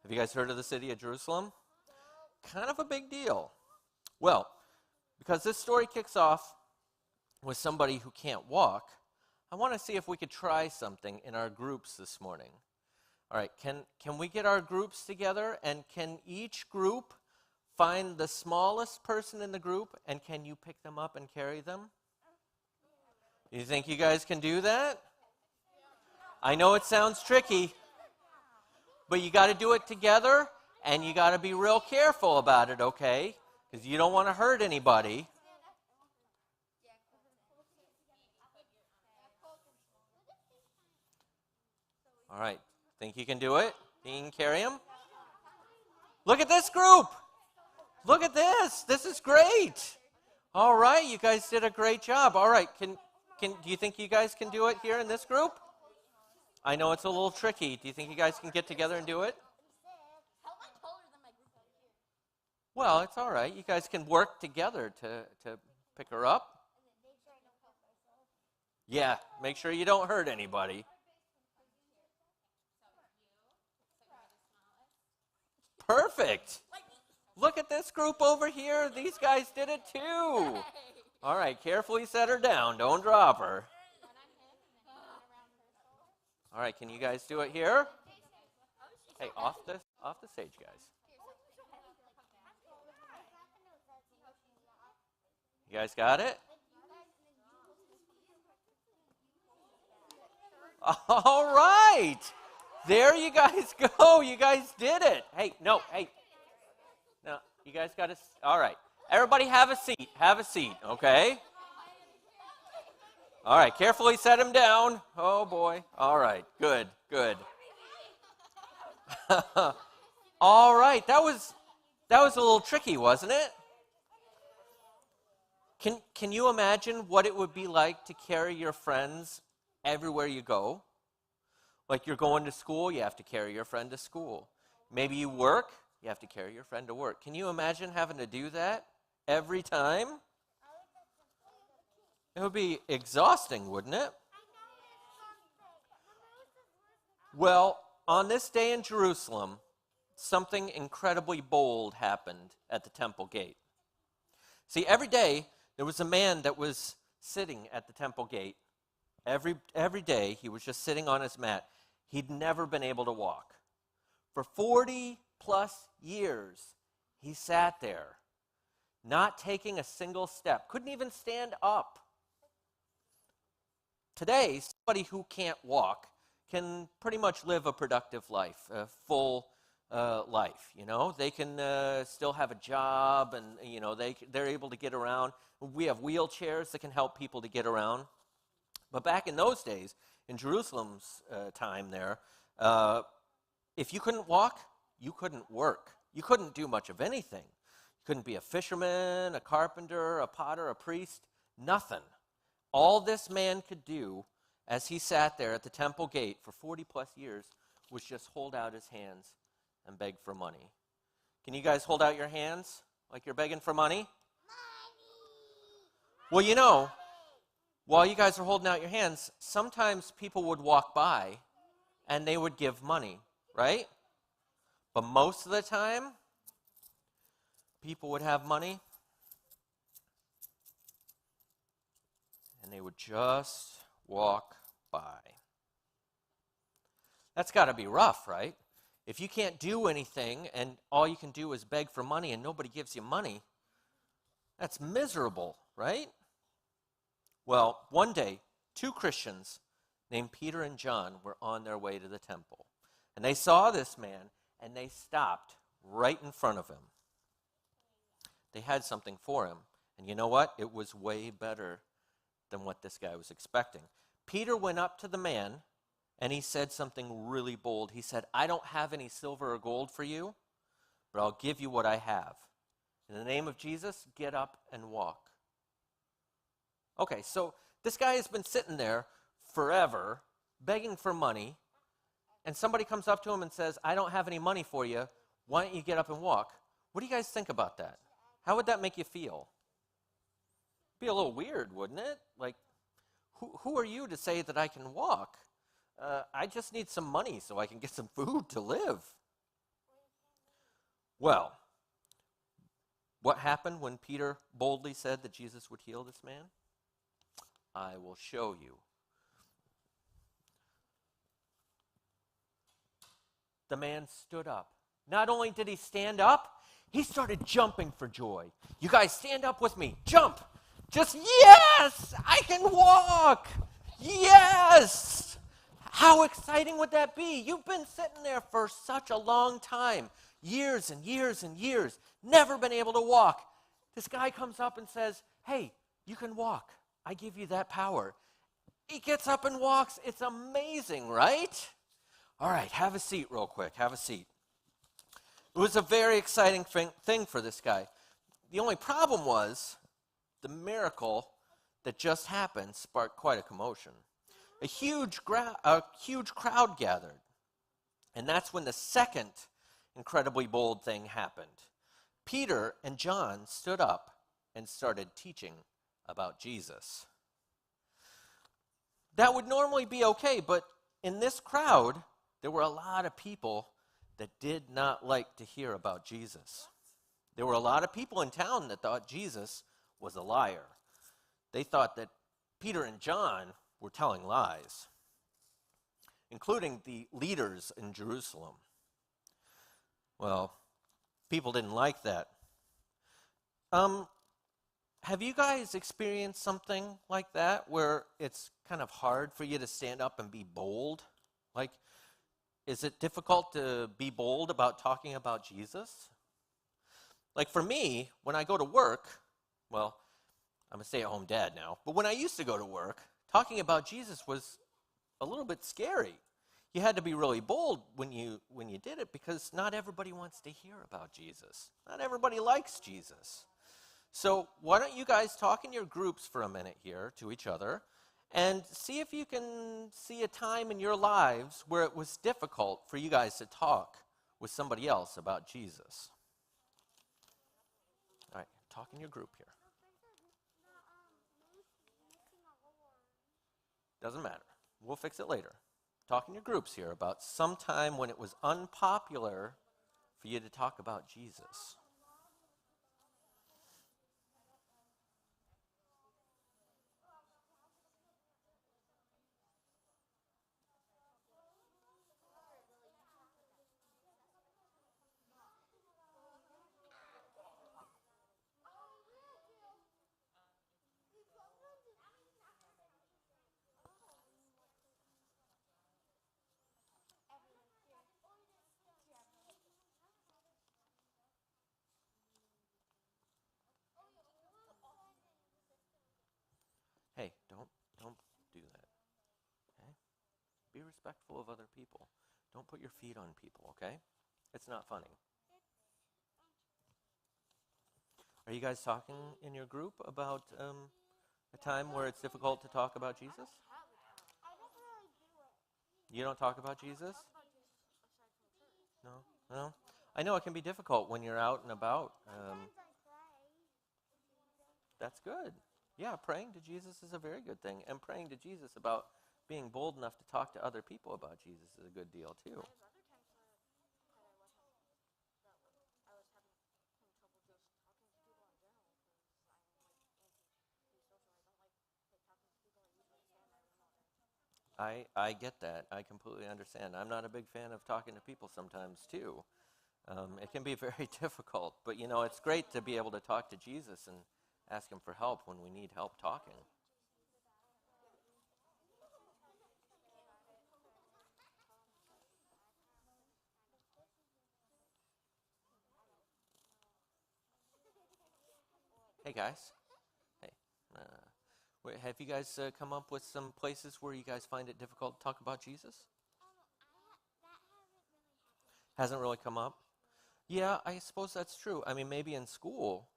S9: Have you guys heard of the city of Jerusalem? Kind of a big deal. Well, because this story kicks off with somebody who can't walk, I want to see if we could try something in our groups this morning. All right, can we get our groups together, and can each group find the smallest person in the group, and can you pick them up and carry them? You think you guys can do that? I know it sounds tricky, but you got to do it together, and you got to be real careful about it, okay? Because you don't want to hurt anybody. All right, think you can do it? Think you can carry him? Look at this group. Look at this. This is great. All right, you guys did a great job. All right, do you think you guys can do it here in this group? I know it's a little tricky. Do you think you guys can get together and do it? Well, it's all right. You guys can work together to pick her up. Yeah, make sure you don't hurt anybody. Perfect. Look at this group over here. These guys did it too. All right, carefully set her down. Don't drop her. All right, can you guys do it here? Hey, off the stage, guys. You guys got it? All right. There you guys go. You guys did it. Hey, no, you guys got to, all right. Everybody have a seat. Have a seat, okay? All right, carefully set him down. Oh, boy. All right, good. All right, that was a little tricky, wasn't it? Can you imagine what it would be like to carry your friends everywhere you go. Like you're going to school, you have to carry your friend to school. Maybe you work, you have to carry your friend to work. Can you imagine having to do that every time? It would be exhausting, wouldn't it? Well, on this day in Jerusalem, something incredibly bold happened at the temple gate. See, every day there was a man that was sitting at the temple gate. Every day he was just sitting on his mat. He'd never been able to walk. For 40 plus years, he sat there, not taking a single step, couldn't even stand up. Today, somebody who can't walk can pretty much live a productive life, a full life. You know, they can still have a job, and you know they're able to get around. We have wheelchairs that can help people to get around. But back in those days, in Jerusalem's time there, if you couldn't walk, you couldn't work. You couldn't do much of anything. You couldn't be a fisherman, a carpenter, a potter, a priest, nothing. All this man could do as he sat there at the temple gate for 40 plus years was just hold out his hands and beg for money. Can you guys hold out your hands like you're begging for money? Well, you know, while you guys are holding out your hands, sometimes people would walk by and they would give money, right? But most of the time, people would have money and they would just walk by. That's got to be rough, right? If you can't do anything and all you can do is beg for money and nobody gives you money, that's miserable, right? Well, one day, two Christians named Peter and John were on their way to the temple. And they saw this man, and they stopped right in front of him. They had something for him. And you know what? It was way better than what this guy was expecting. Peter went up to the man, and he said something really bold. He said, I don't have any silver or gold for you, but I'll give you what I have. In the name of Jesus, get up and walk. Okay, so this guy has been sitting there forever, begging for money, and somebody comes up to him and says, I don't have any money for you. Why don't you get up and walk? What do you guys think about that? How would that make you feel? Be a little weird, wouldn't it? Like, who are you to say that I can walk? I just need some money so I can get some food to live. Well, what happened when Peter boldly said that Jesus would heal this man? I will show you. The man stood up. Not only did he stand up, he started jumping for joy. You guys stand up with me. Jump. Just, yes, I can walk. Yes. How exciting would that be? You've been sitting there for such a long time, years and years and years, never been able to walk. This guy comes up and says, hey, you can walk. I give you that power. He gets up and walks. It's amazing, right? All right, have a seat real quick. Have a seat. It was a very exciting thing for this guy. The only problem was the miracle that just happened sparked quite a commotion. A huge crowd gathered. And that's when the second incredibly bold thing happened. Peter and John stood up and started teaching about Jesus. That would normally be okay, but in this crowd, there were a lot of people that did not like to hear about Jesus. There were a lot of people in town that thought Jesus was a liar. They thought that Peter and John were telling lies, including the leaders in Jerusalem. Well, people didn't like that. Have you guys experienced something like that where it's kind of hard for you to stand up and be bold? Like, is it difficult to be bold about talking about Jesus? Like for me, when I go to work, well, I'm a stay-at-home dad now, but when I used to go to work, talking about Jesus was a little bit scary. You had to be really bold when you did it because not everybody wants to hear about Jesus. Not everybody likes Jesus. So why don't you guys talk in your groups for a minute here to each other and see if you can see a time in your lives where it was difficult for you guys to talk with somebody else about Jesus. All right, talk in your group here. Doesn't matter. We'll fix it later. Talk in your groups here about some time when it was unpopular for you to talk about Jesus. Hey, don't do that. Okay? Be respectful of other people. Don't put your feet on people, okay? It's not funny. Are you guys talking in your group about a time where it's difficult to talk about Jesus? You don't talk about Jesus? No? No? I know it can be difficult when you're out and about. That's good. Yeah, praying to Jesus is a very good thing. And praying to Jesus about being bold enough to talk to other people about Jesus is a good deal, too. I get that. I completely understand. I'm not a big fan of talking to people sometimes, too. It can be very difficult. But, you know, it's great to be able to talk to Jesus and ask him for help when we need help talking. Hey, guys. Hey. Have you guys come up with some places where you guys find it difficult to talk about Jesus? Hasn't really come up? Yeah, I suppose that's true. I mean, maybe in school.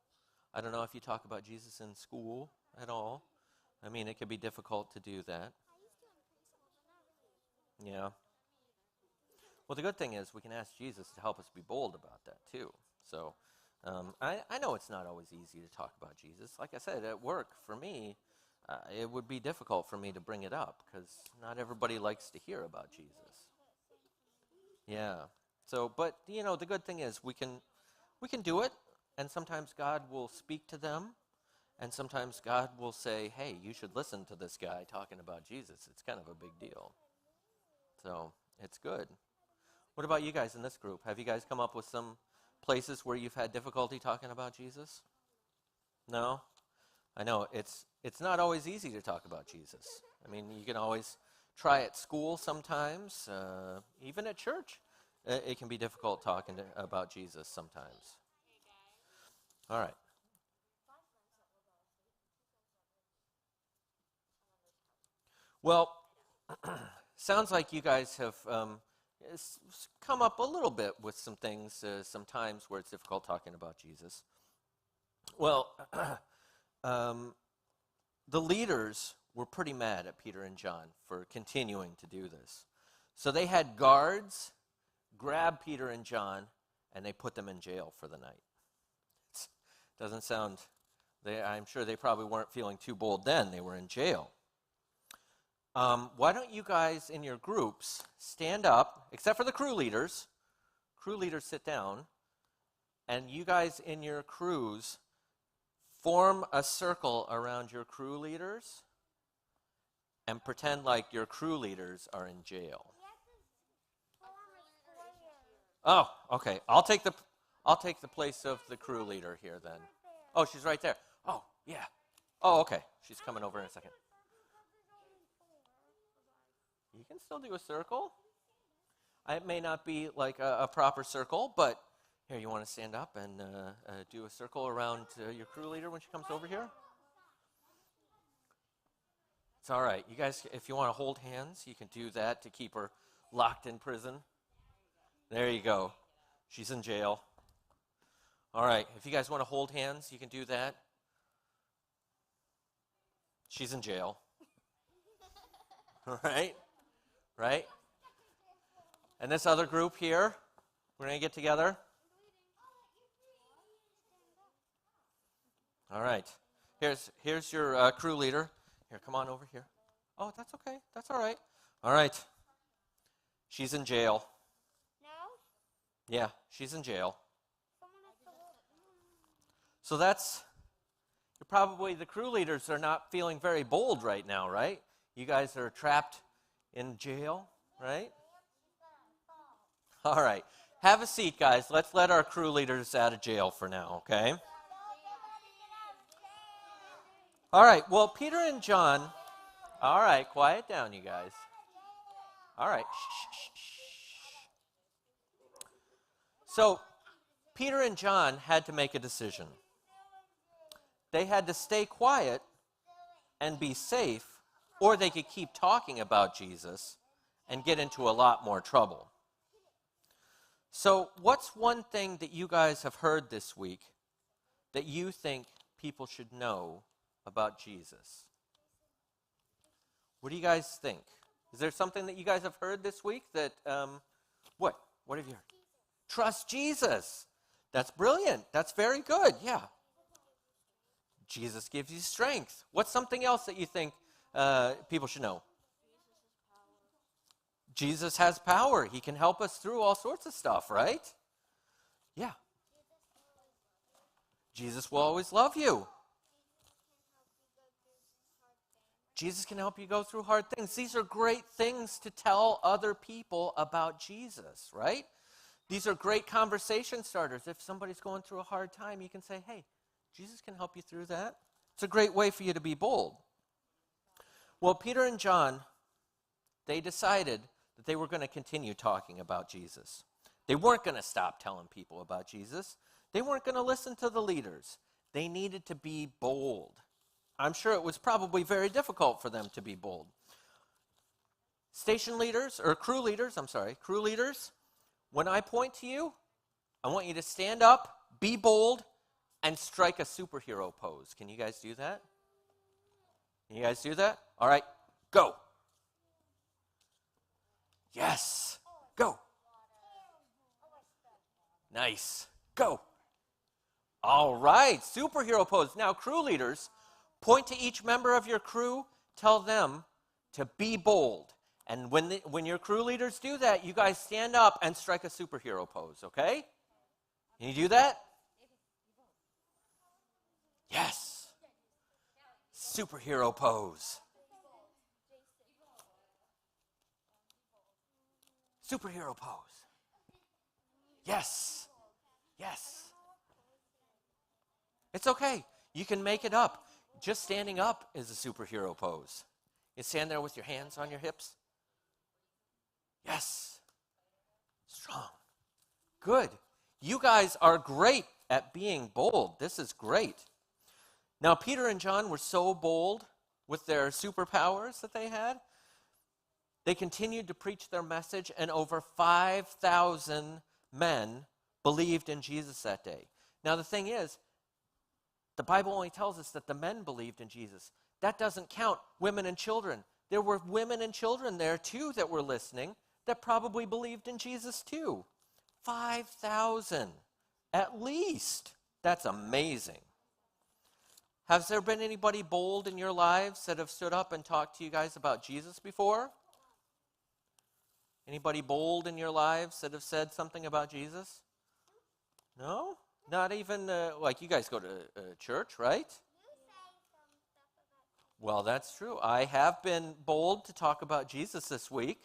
S9: I don't know if you talk about Jesus in school at all. I mean, it could be difficult to do that. Yeah. Well, the good thing is we can ask Jesus to help us be bold about that, too. So I know it's not always easy to talk about Jesus. Like I said, at work, for me, it would be difficult for me to bring it up because not everybody likes to hear about Jesus. Yeah. So, but, you know, the good thing is we can do it, and sometimes God will speak to them, and sometimes God will say, hey, you should listen to this guy talking about Jesus. It's kind of a big deal. So, it's good. What about you guys in this group? Have you guys come up with some places where you've had difficulty talking about Jesus? No? I know, it's not always easy to talk about Jesus. I mean, you can always try at school sometimes, even at church. It can be difficult talking about Jesus sometimes. All right. Well, sounds like you guys have come up a little bit with some things, some times where it's difficult talking about Jesus. Well, the leaders were pretty mad at Peter and John for continuing to do this. So they had guards grab Peter and John, and they put them in jail for the night. Doesn't sound, I'm sure they probably weren't feeling too bold then. They were in jail. Why don't you guys in your groups stand up, except for the crew leaders. Crew leaders sit down, and you guys in your crews form a circle around your crew leaders and pretend like your crew leaders are in jail. Oh, okay. I'll take the place of the crew leader here then. Oh, she's right there. Oh, yeah. Oh, okay. She's coming over in a second. You can still do a circle. It may not be like a proper circle, but here, you want to stand up and do a circle around your crew leader when she comes over here? It's all right. You guys, if you want to hold hands, you can do that to keep her locked in prison. There you go. She's in jail. All right. If you guys want to hold hands, you can do that. She's in jail. Right? Right? And this other group here, we're going to get together. All right. Here's your crew leader. Here, come on over here. Oh, that's okay. That's all right. All right. She's in jail. Yeah, she's in jail. So you're probably, the crew leaders are not feeling very bold right now, right? You guys are trapped in jail, right? All right. Have a seat, guys. Let's let our crew leaders out of jail for now, okay? All right. Well, Peter and John, all right, quiet down, you guys. All right. Shh. So, Peter and John had to make a decision. They had to stay quiet and be safe, or they could keep talking about Jesus and get into a lot more trouble. So, what's one thing that you guys have heard this week that you think people should know about Jesus? What do you guys think? Is there something that you guys have heard this week that, what? What have you heard? Trust Jesus. That's brilliant. That's very good. Yeah. Jesus gives you strength. What's something else that you think people should know? Jesus has power. He can help us through all sorts of stuff, right? Yeah. Jesus will always love you. Jesus can help you go through hard things. These are great things to tell other people about Jesus, right? These are great conversation starters. If somebody's going through a hard time, you can say, hey, Jesus can help you through that. It's a great way for you to be bold. Well, Peter and John, they decided that they were going to continue talking about Jesus. They weren't going to stop telling people about Jesus. They weren't going to listen to the leaders. They needed to be bold. I'm sure it was probably very difficult for them to be bold. Crew leaders, when I point to you, I want you to stand up, be bold, and strike a superhero pose. Can you guys do that? Can you guys do that? All right, go. Yes, go. Nice, go. All right, superhero pose. Now, crew leaders, point to each member of your crew, tell them to be bold. And when your crew leaders do that, you guys stand up and strike a superhero pose, okay? Can you do that? Yes. Superhero pose. Superhero pose. Yes. Yes. It's okay. You can make it up. Just standing up is a superhero pose. You stand there with your hands on your hips. Yes. Strong. Good. You guys are great at being bold. This is great. Now, Peter and John were so bold with their superpowers that they had. They continued to preach their message, and over 5,000 men believed in Jesus that day. Now, the thing is, the Bible only tells us that the men believed in Jesus. That doesn't count women and children. There were women and children there, too, that were listening that probably believed in Jesus, too. 5,000, at least. That's amazing. Has there been anybody bold in your lives that have stood up and talked to you guys about Jesus before? Anybody bold in your lives that have said something about Jesus? No? Not even, like you guys go to church, right? Well, that's true. I have been bold to talk about Jesus this week.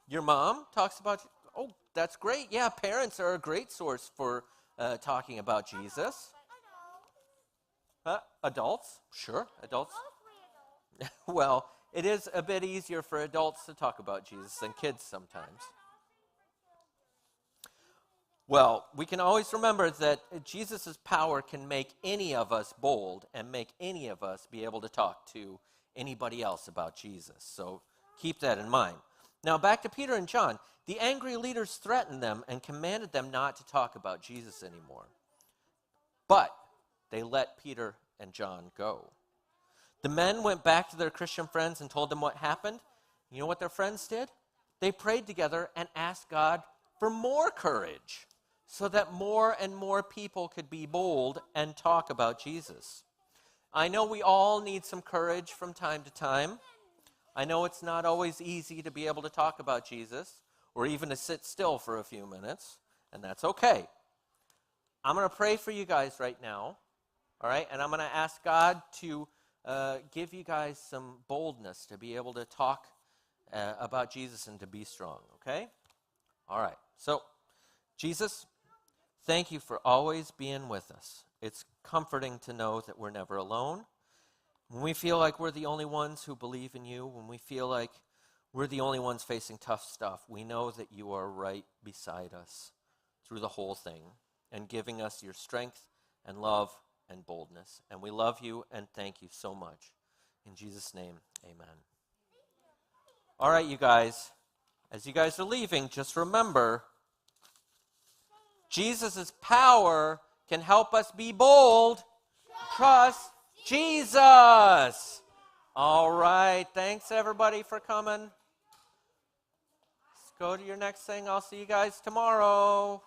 S9: Your mom talks about, oh, that's great. Yeah, parents are a great source for talking about Jesus. Adults? Sure, adults. Well, it is a bit easier for adults to talk about Jesus than kids sometimes. Well, we can always remember that Jesus' power can make any of us bold and make any of us be able to talk to anybody else about Jesus. So keep that in mind. Now, back to Peter and John. The angry leaders threatened them and commanded them not to talk about Jesus anymore. But they let Peter and John go. The men went back to their Christian friends and told them what happened. You know what their friends did? They prayed together and asked God for more courage so that more and more people could be bold and talk about Jesus. I know we all need some courage from time to time. I know it's not always easy to be able to talk about Jesus or even to sit still for a few minutes, and that's okay. I'm going to pray for you guys right now, all right? And I'm going to ask God to give you guys some boldness to be able to talk about Jesus and to be strong, okay? All right. So, Jesus, thank you for always being with us. It's comforting to know that we're never alone. When we feel like we're the only ones who believe in you, when we feel like we're the only ones facing tough stuff, we know that you are right beside us through the whole thing and giving us your strength and love and boldness. And we love you and thank you so much. In Jesus' name, amen. All right, you guys, as you guys are leaving, just remember, Jesus' power can help us be bold. Trust Jesus. All right. Thanks, everybody, for coming. Let's go to your next thing. I'll see you guys tomorrow.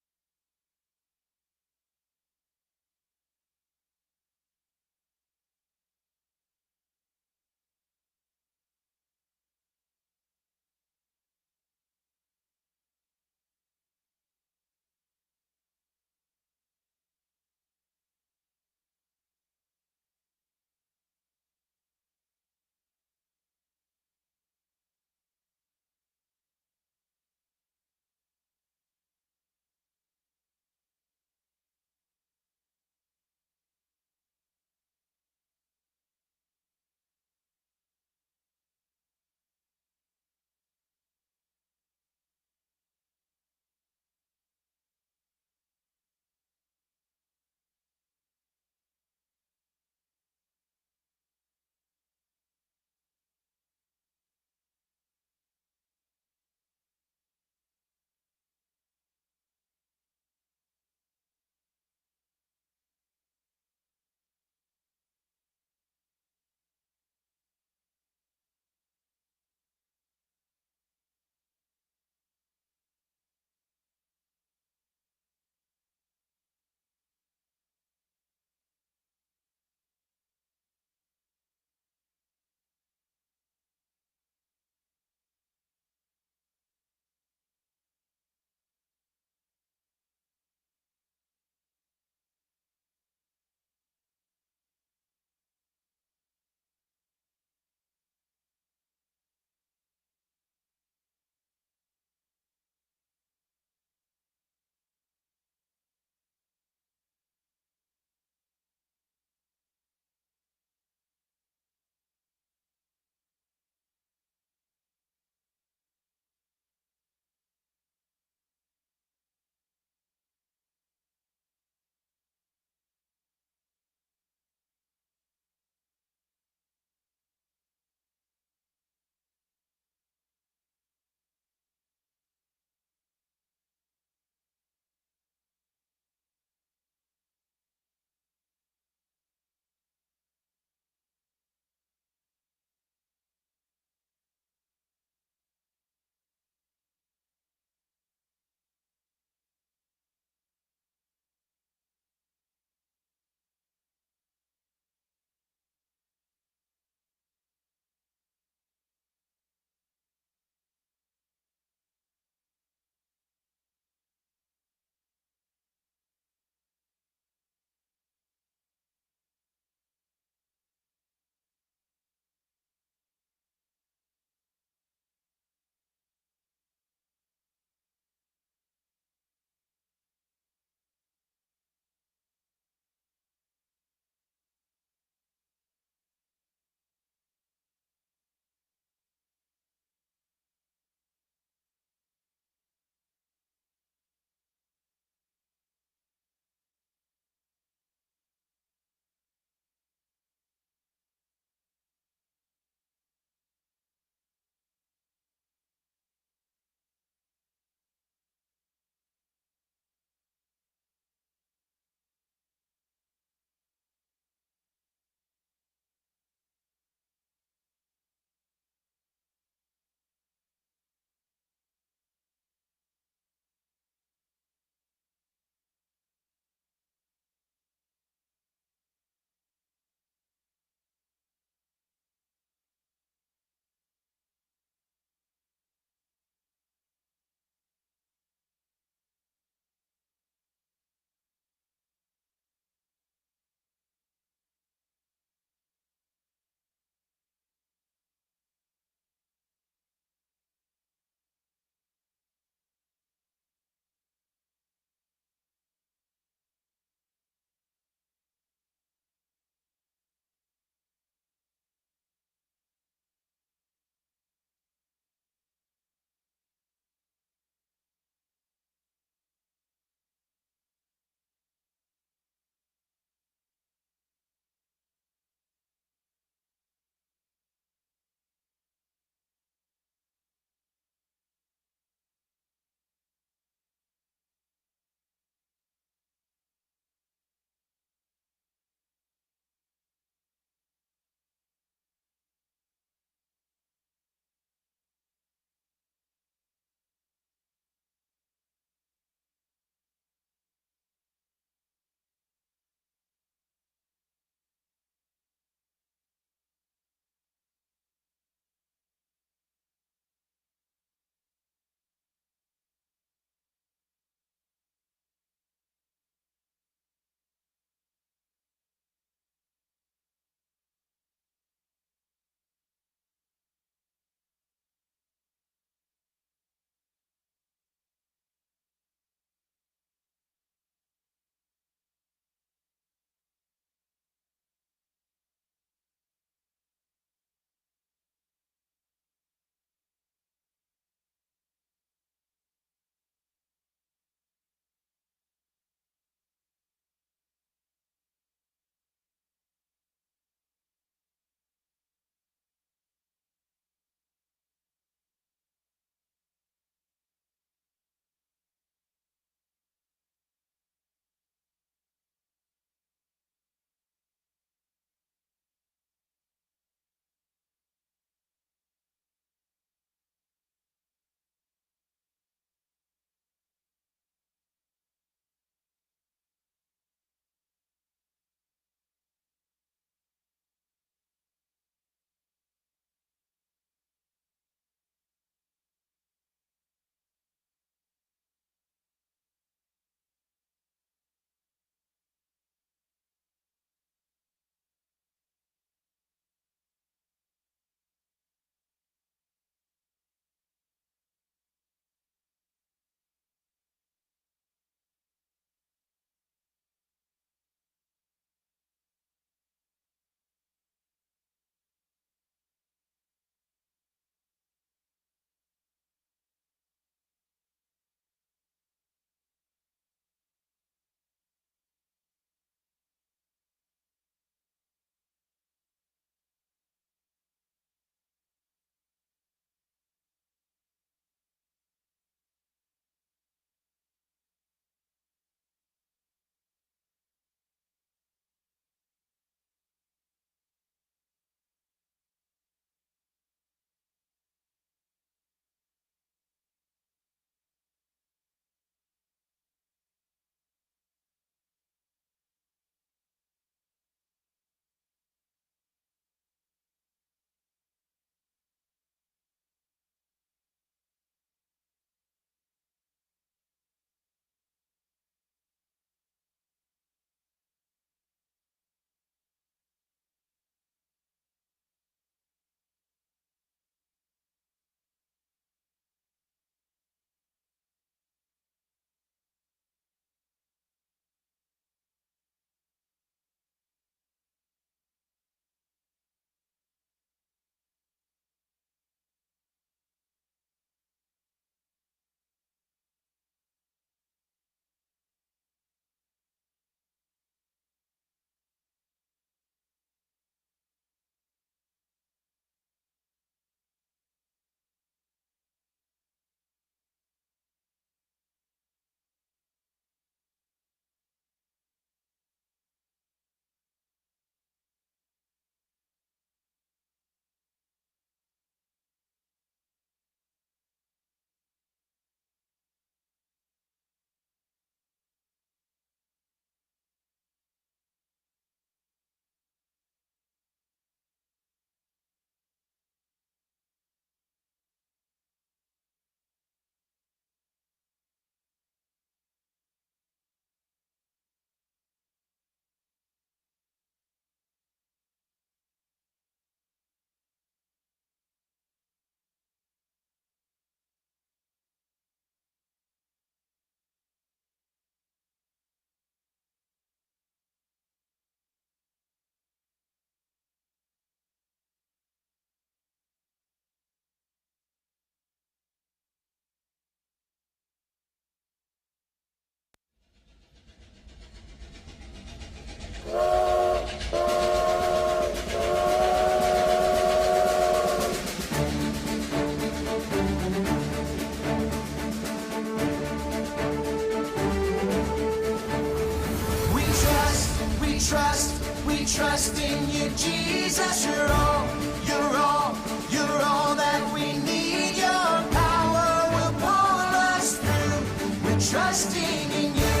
S1: trust in you, Jesus. You're all, you're all, you're all that we need. Your power will pull us through. We're trusting in you.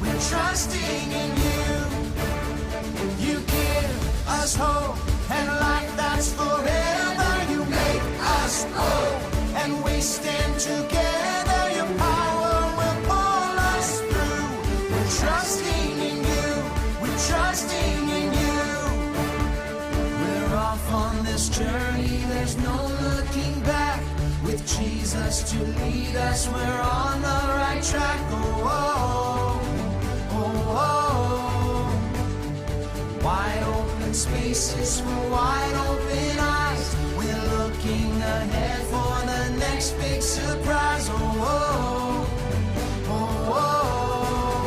S1: We're trusting in you. You give us hope and life that's forever. You make us whole, and we stand together. Your power will pull us through. We're trusting in you. We're trusting in you. We're off on this journey. There's no looking back. With Jesus to lead us, we're on the right track. Oh, oh, oh, oh. Wide open spaces for wide open eyes. We're looking ahead for the next big surprise. Oh, oh, oh, oh.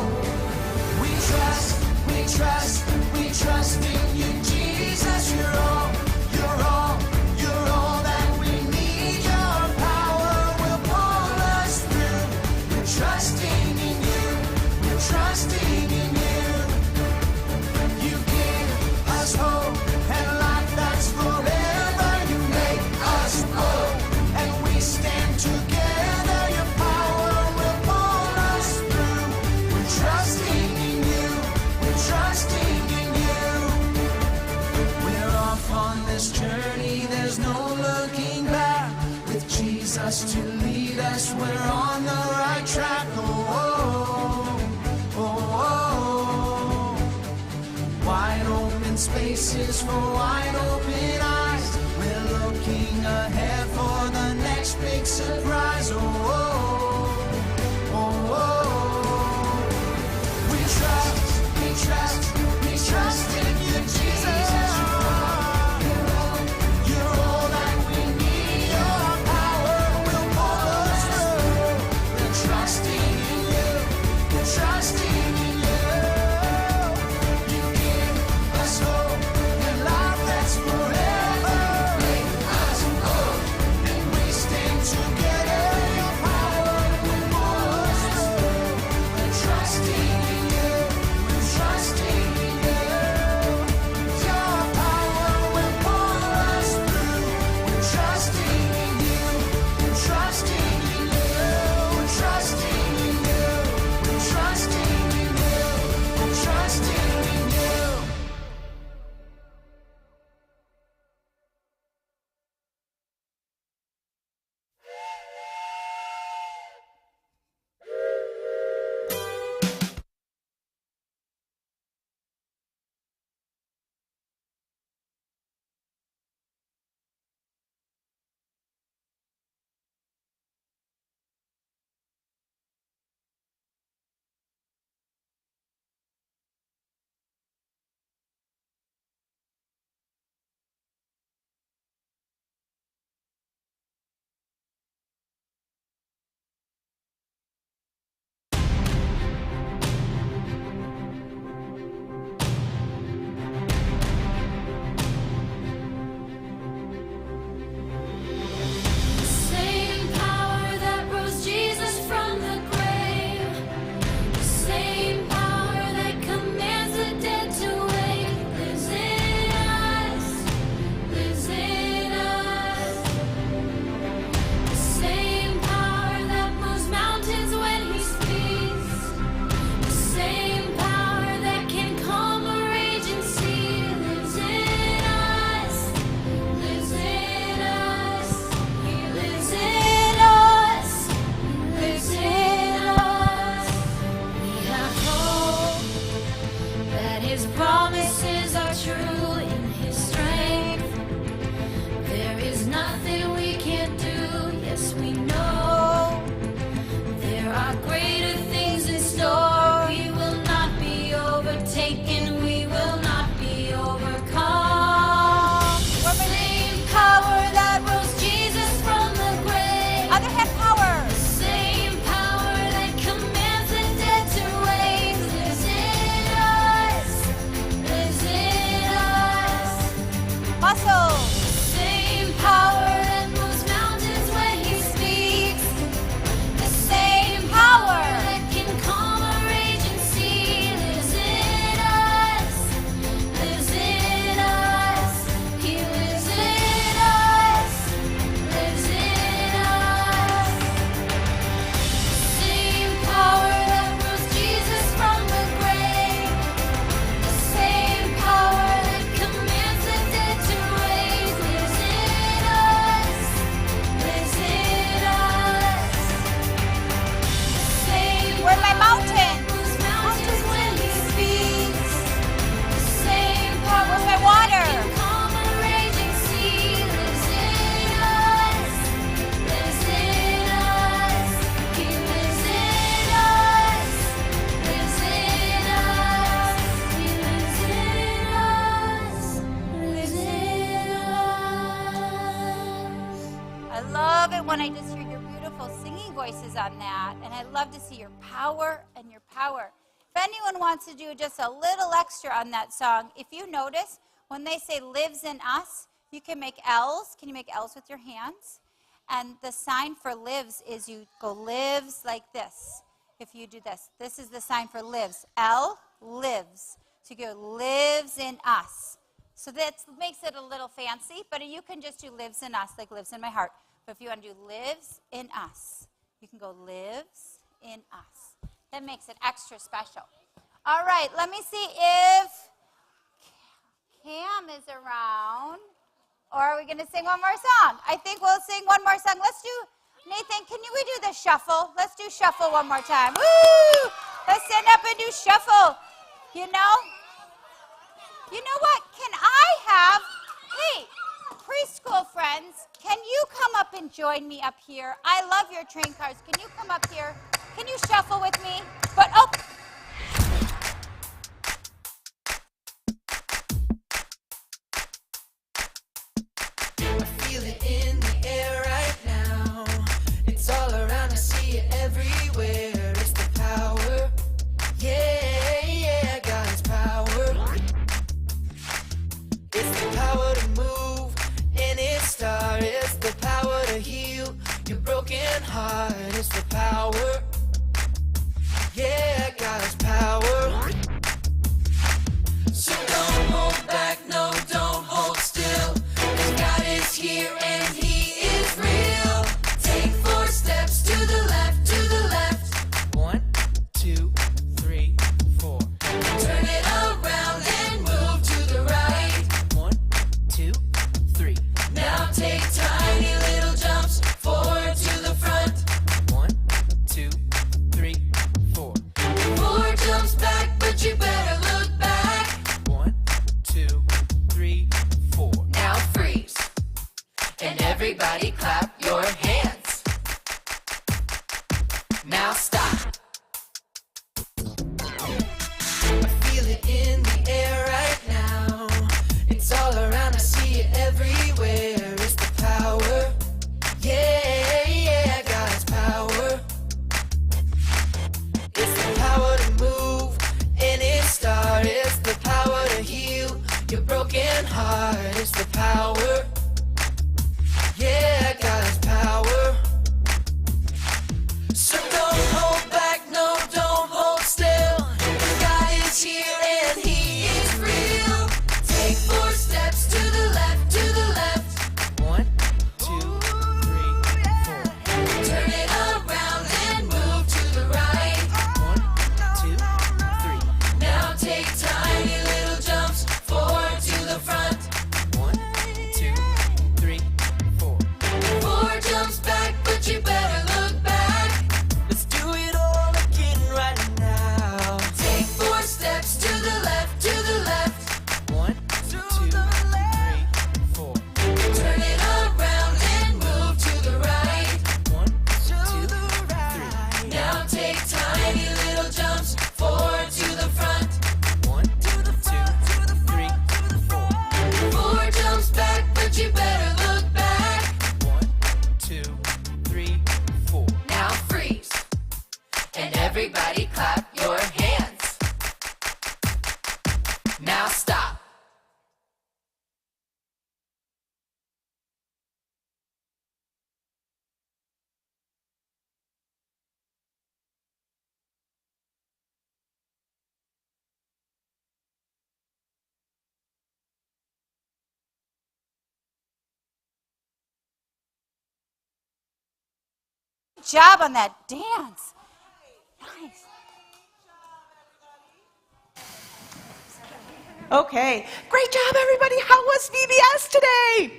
S1: We trust, we trust, we trust in you, Jesus. You're all, you're all, you're all that we need. Your power will pull us through. We're trusting in you. We're trusting in you. You give us hope and life that's forever. You make us whole, and we stand together. Your power will pull us through. We're trusting in you. We're trusting in you. We're off on this journey. There's no looking back. With Jesus to lead us, we're on the right track. Oh, oh, oh, oh. Wide open spaces for wide open eyes. We're looking ahead for the next big surprise. Oh, oh, oh, oh. We trust in you, Jesus. You're all that we need. Your power will pull us through. We're trusting in you. We're trusting in you. You give us hope and life that's forever. Make us whole,
S5: when I just hear your beautiful singing voices on that, and I love to see your power and your power. If anyone wants to do just a little extra on that song, if you notice, when they say lives in us, you can make L's. Can you make L's with your hands? And the sign for lives is you go lives like this. If you do this, this is the sign for lives. L, lives. So you go lives in us. So that makes it a little fancy, but you can just do lives in us, like lives in my heart. But if you want to do lives in us, you can go lives in us. That makes it extra special. All right, let me see if Cam is around. Or are we going to sing one more song? I think we'll sing one more song. Let's do, Nathan, can we do the shuffle? Let's do shuffle one more time. Woo! Let's stand up and do shuffle. You know what? Can I have, hey, preschool friends, can you come up and join me up here? I love your train cars. Can you come up here? Can you shuffle with me? But, oh.
S1: Feel it in the air right now. It's all around, I see it everywhere. It's the power. Yeah, God's power. It's the power to move any star. It's the power to heal your broken heart. It's the power. Yeah, God's power. So don't hold back, no, don't hold still. God is here and He is real. Take 4 steps to the left, to the left. 1, 2, 3, 4. Turn it around and move to the right. 1, 2, 3. Now take tiny little jumps forward to the front. 1, 2, 3, 4. 4 jumps back, but you better look back. 1, 2, 3, 4. Now freeze. And everybody clap your hands. Now stop. I feel it in the air right now. It's all around, I see it everywhere. It's the power. Yeah, God's power. It's the power to move any star. It's the power to heal your broken heart. It's the power. Yeah, God's power. So don't hold back, no, don't hold still. God is here and He is real. Take 4 steps to the left, to the left. 1, 2, 3, 4. Turn it around and move to the right. 1, 2, 3. Now take tiny little jumps forward to the front. 1, 2, 3, 4. 4 jumps back, but you better look back. Let's do it all again right now. Take 4 steps to the left, to the left. 1, 2, 3, 4. Turn it around and move to the right. 1, 2, 3. Now take tiny little jumps forward to the front. 1, 2, 3, 4. 4 jumps back, but you better look back. 1, 2, 3, 4. Now freeze. And everybody clap your hands. Now stop.
S5: Good job on that dance. Nice.
S2: Okay, great job, everybody. How was VBS today?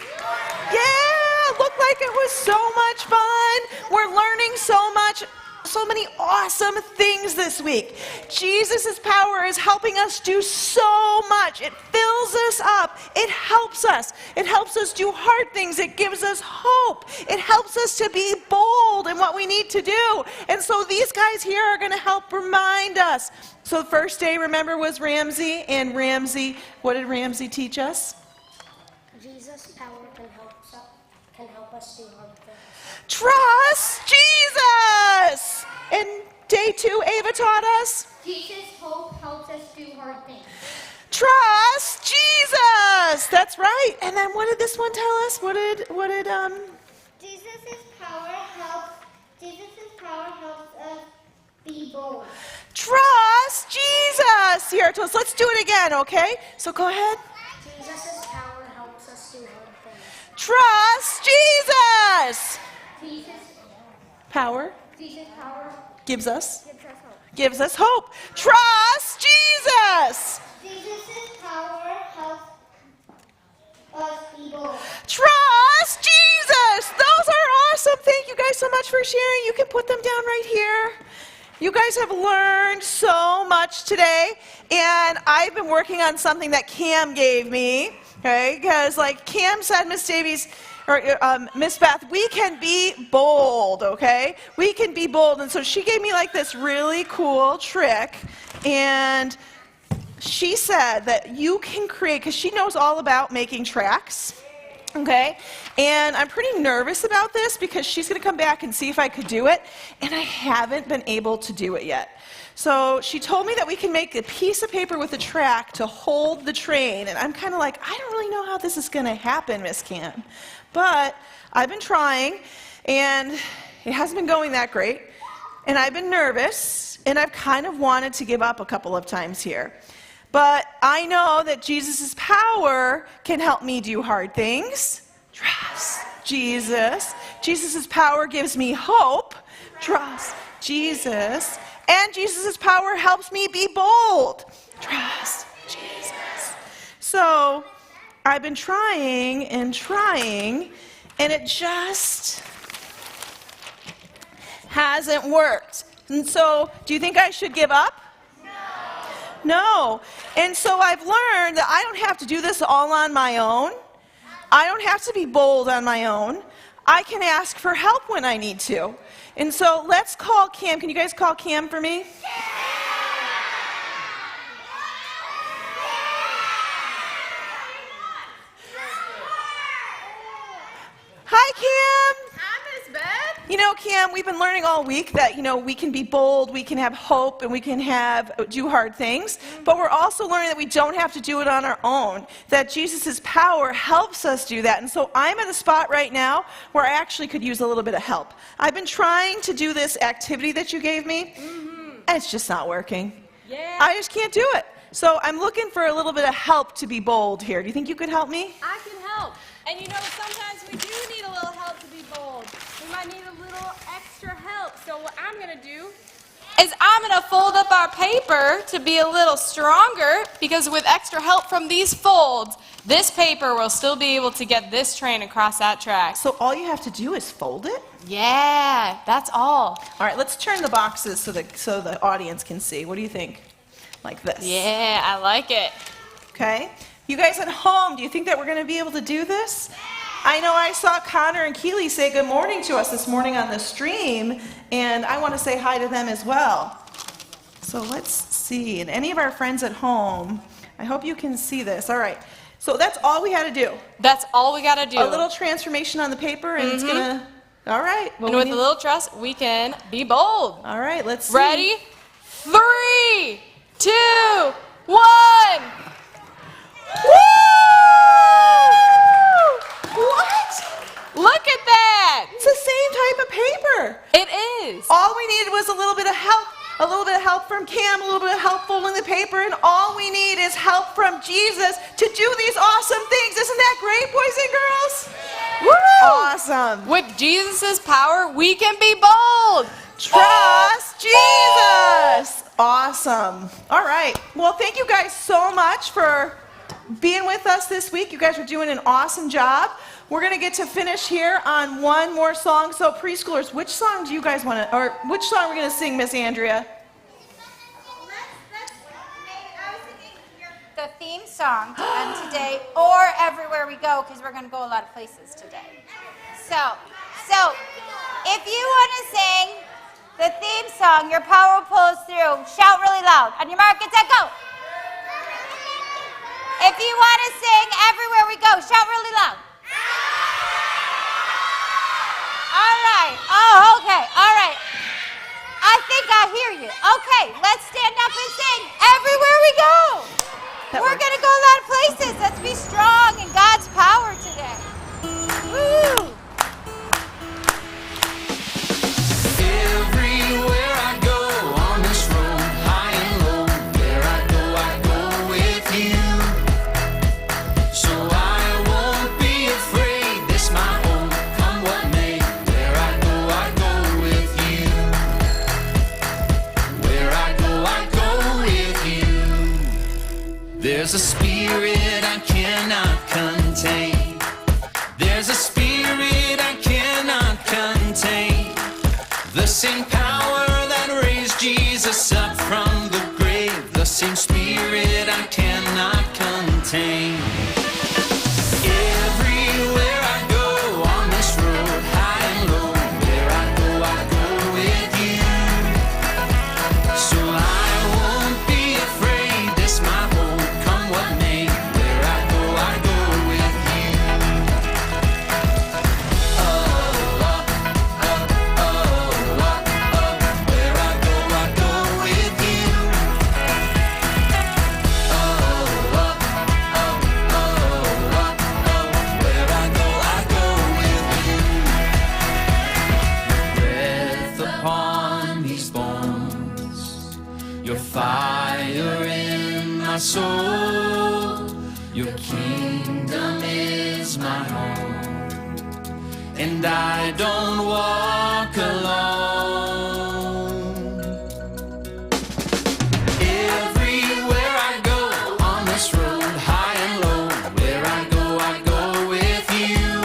S2: Yeah, looked like it was so much fun. We're learning so much, so many awesome things this week. Jesus' power is helping us do so much. It fills us up. It helps us. It helps us do hard things. It gives us hope. It helps us to be bold in what we need to do. And so these guys here are going to help remind us. So the first day, remember, was Ramsey. And Ramsey, what did Ramsey teach us?
S4: Jesus' power can help us do hard things.
S2: Trust Jesus. And day 2, Ava taught us.
S4: Jesus' hope helps us do hard things.
S2: Trust Jesus. That's right. And then what did this one tell us?
S4: Jesus' power helps us be bold.
S2: Trust Jesus. Here, let's do it again, okay? So go ahead.
S4: Jesus' power helps us do hard things.
S2: Trust Jesus.
S4: Jesus'
S2: Power
S4: power
S2: gives us
S4: gives us hope.
S2: Trust Jesus.
S4: Jesus' power helps us be bold.
S2: Trust Jesus. Those are awesome. Thank you guys so much for sharing. You can put them down right here. You guys have learned so much today, and I've been working on something that Cam gave me, okay? Because like Cam said, Miss Davies, or Miss Beth, we can be bold, okay? We can be bold, and so she gave me like this really cool trick, and she said that you can create, because she knows all about making tracks, okay? And I'm pretty nervous about this because she's going to come back and see if I could do it, and I haven't been able to do it yet. So she told me that we can make a piece of paper with a track to hold the train, and I'm kind of like, I don't really know how this is going to happen, Miss Cam. But I've been trying, and it hasn't been going that great, and I've been nervous, and I've kind of wanted to give up a couple of times here. But I know that Jesus' power can help me do hard things. Trust Jesus. Jesus' power gives me hope. Trust Jesus. And Jesus' power helps me be bold. Trust Jesus. So I've been trying, and it just hasn't worked. And so, do you think I should give up? No. And so I've learned that I don't have to do this all on my own. I don't have to be bold on my own. I can ask for help when I need to. And so let's call Cam. Can you guys call Cam for me? Hi, Cam.
S7: Hi, Miss Beth.
S2: You know, Cam, we've been learning all week that, we can be bold, we can have hope, and we can do hard things. But we're also learning that we don't have to do it on our own, that Jesus' power helps us do that. And so I'm at a spot right now where I actually could use a little bit of help. I've been trying to do this activity that you gave me, and it's just not working.
S7: Yeah.
S2: I just can't do it. So I'm looking for a little bit of help to be bold here. Do you think you could help me?
S7: I can help. And sometimes we do need a little help to be bold. We might need a little extra help. So what I'm going to do is I'm going to fold up our paper to be a little stronger, because with extra help from these folds, this paper will still be able to get this train across that track.
S2: So all you have to do is fold it?
S7: Yeah, that's all.
S2: All right, let's turn the boxes so the audience can see. What do you think? Like this.
S7: Yeah, I like it.
S2: Okay. You guys at home, do you think that we're going to be able to do this? I know I saw Connor and Keely say good morning to us this morning on the stream, and I want to say hi to them as well. So let's see. And any of our friends at home, I hope you can see this. All right. So that's all we had to do.
S7: That's all we got to do.
S2: A little transformation on the paper, and it's going to... All right. Well,
S7: and with a little trust, we can be bold.
S2: All right, let's see.
S7: Ready? 3, 2, 1.
S2: Woo! What?
S7: Look at that.
S2: It's the same type of paper.
S7: It is.
S2: All we needed was a little bit of help from Cam, a little bit of help folding the paper, and all we need is help from Jesus to do these awesome things. Isn't that great, boys and girls? Woo! Awesome.
S7: With Jesus' power, we can be bold.
S2: Trust Jesus. Awesome. All right. Well, thank you guys so much for being with us this week. You guys are doing an awesome job. We're going to get to finish here on one more song. So preschoolers, which song do you guys want to, or which song are we going to sing, Miss Andrea?
S5: I was thinking the theme song to end today, or Everywhere We Go, because we're going to go a lot of places today. So if you want to sing the theme song, Your Power Pulls Through, shout really loud. On your mark, get set, go. If you want to sing Everywhere We Go, shout really loud. All right. Oh, okay. All right. I think I hear you. Okay, let's stand up and sing everywhere we go. We're going to go a lot of places. Let's be strong in God's power today. Woo!
S1: Everywhere I go on this road, high and low, where I go with you. So I won't be afraid, this my home, come what may. Where I go with you. Where I go with you. There's a spirit I cannot contain. There's a spirit I cannot contain. The same power that raised Jesus up from the grave, the same spirit I cannot contain. Everywhere I go on this road, high and low, where I go with you. So I won't be afraid, this my home, come what may. Where I go with you. Where I go with you. Where I go with you. Breath upon these bones, your fire in my soul, your kingdom is my home, and I don't walk alone. Everywhere I go on this road, high and low, where I go with you.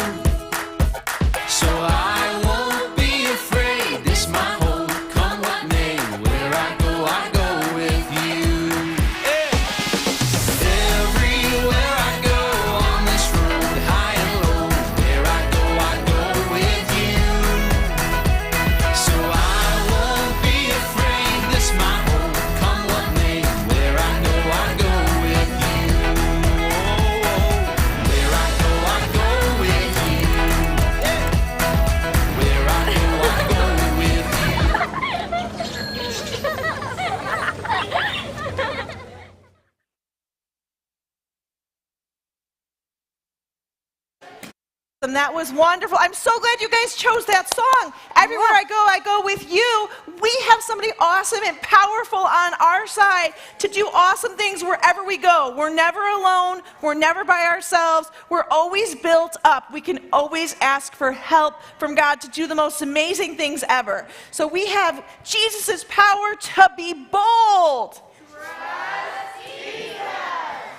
S1: So I won't be afraid, this my home, come what may. Where I go with you. Everywhere I go on this road, high and low, where I go with you. So I won't be afraid, this my home, come what may. Where I go with you. Where I go with you. Where I go with you.
S2: And that was wonderful. I'm so glad you guys chose that song. Everywhere I go with you. We have somebody awesome and powerful on our side to do awesome things wherever we go. We're never alone. We're never by ourselves. We're always built up. We can always ask for help from God to do the most amazing things ever. So we have Jesus' power to be bold.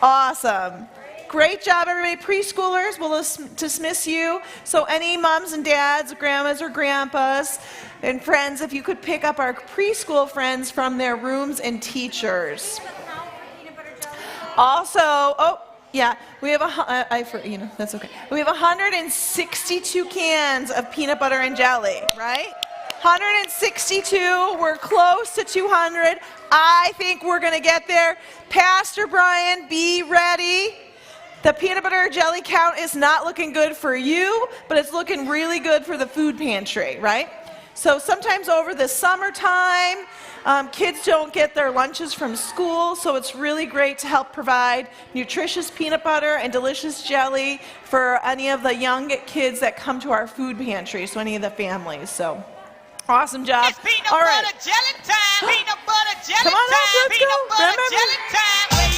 S2: Awesome. Great job, everybody. Preschoolers, we'll dismiss you. So any moms and dads, grandmas or grandpas, and friends, if you could pick up our preschool friends from their rooms and teachers. Also, we have that's okay. We have 162 cans of peanut butter and jelly, right? 162, we're close to 200. I think we're gonna get there. Pastor Brian, be ready. The peanut butter jelly count is not looking good for you, but it's looking really good for the food pantry, right? So sometimes over the summertime, kids don't get their lunches from school, so it's really great to help provide nutritious peanut butter and delicious jelly for any of the young kids that come to our food pantry, so any of the families. So awesome job.
S10: It's peanut
S2: All right.
S10: butter jelly time. Peanut butter jelly
S2: Come on up,
S10: time.
S2: let's
S10: Peanut
S2: go.
S10: butter
S2: Remember-
S10: jelly time. Way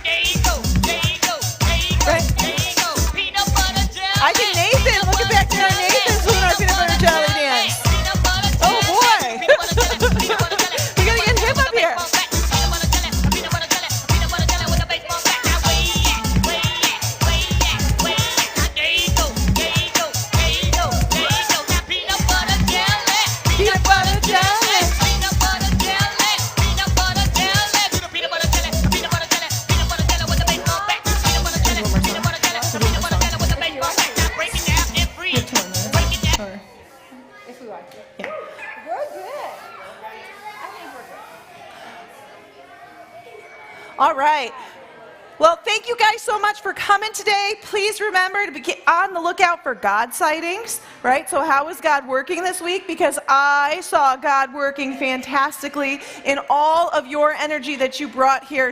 S10: there you go. There you go. There you go.
S2: Right.
S10: There you go. Peanut butter jelly.
S2: I think Nathan, look at back there. Nathan's doing our peanut butter jelly dance.
S10: Peanut butter jelly.
S2: Oh boy.
S10: Peanut butter jelly. Peanut butter jelly.
S2: We gotta get him up here.
S10: Peanut butter jelly. Peanut butter jelly. Peanut butter jelly with a baseball bat. Now way there. There you go. There you go. There you go. There you go. Now peanut butter jelly.
S2: Peanut butter jelly.
S10: Peanut butter jelly. Peanut butter jelly. Do the peanut butter jelly. Peanut butter jelly. Peanut butter jelly with a baseball bat. Peanut butter jelly. Peanut butter jelly. Peanut butter jelly with a baseball bat. Now break it down and freeze. Break it down.
S5: If we want to.
S2: Yeah.
S5: We're good. I think we're good.
S2: All right. Well, thank you guys so much for coming today. Please remember to be on the lookout for God sightings, right? So how is God working this week? Because I saw God working fantastically in all of your energy that you brought here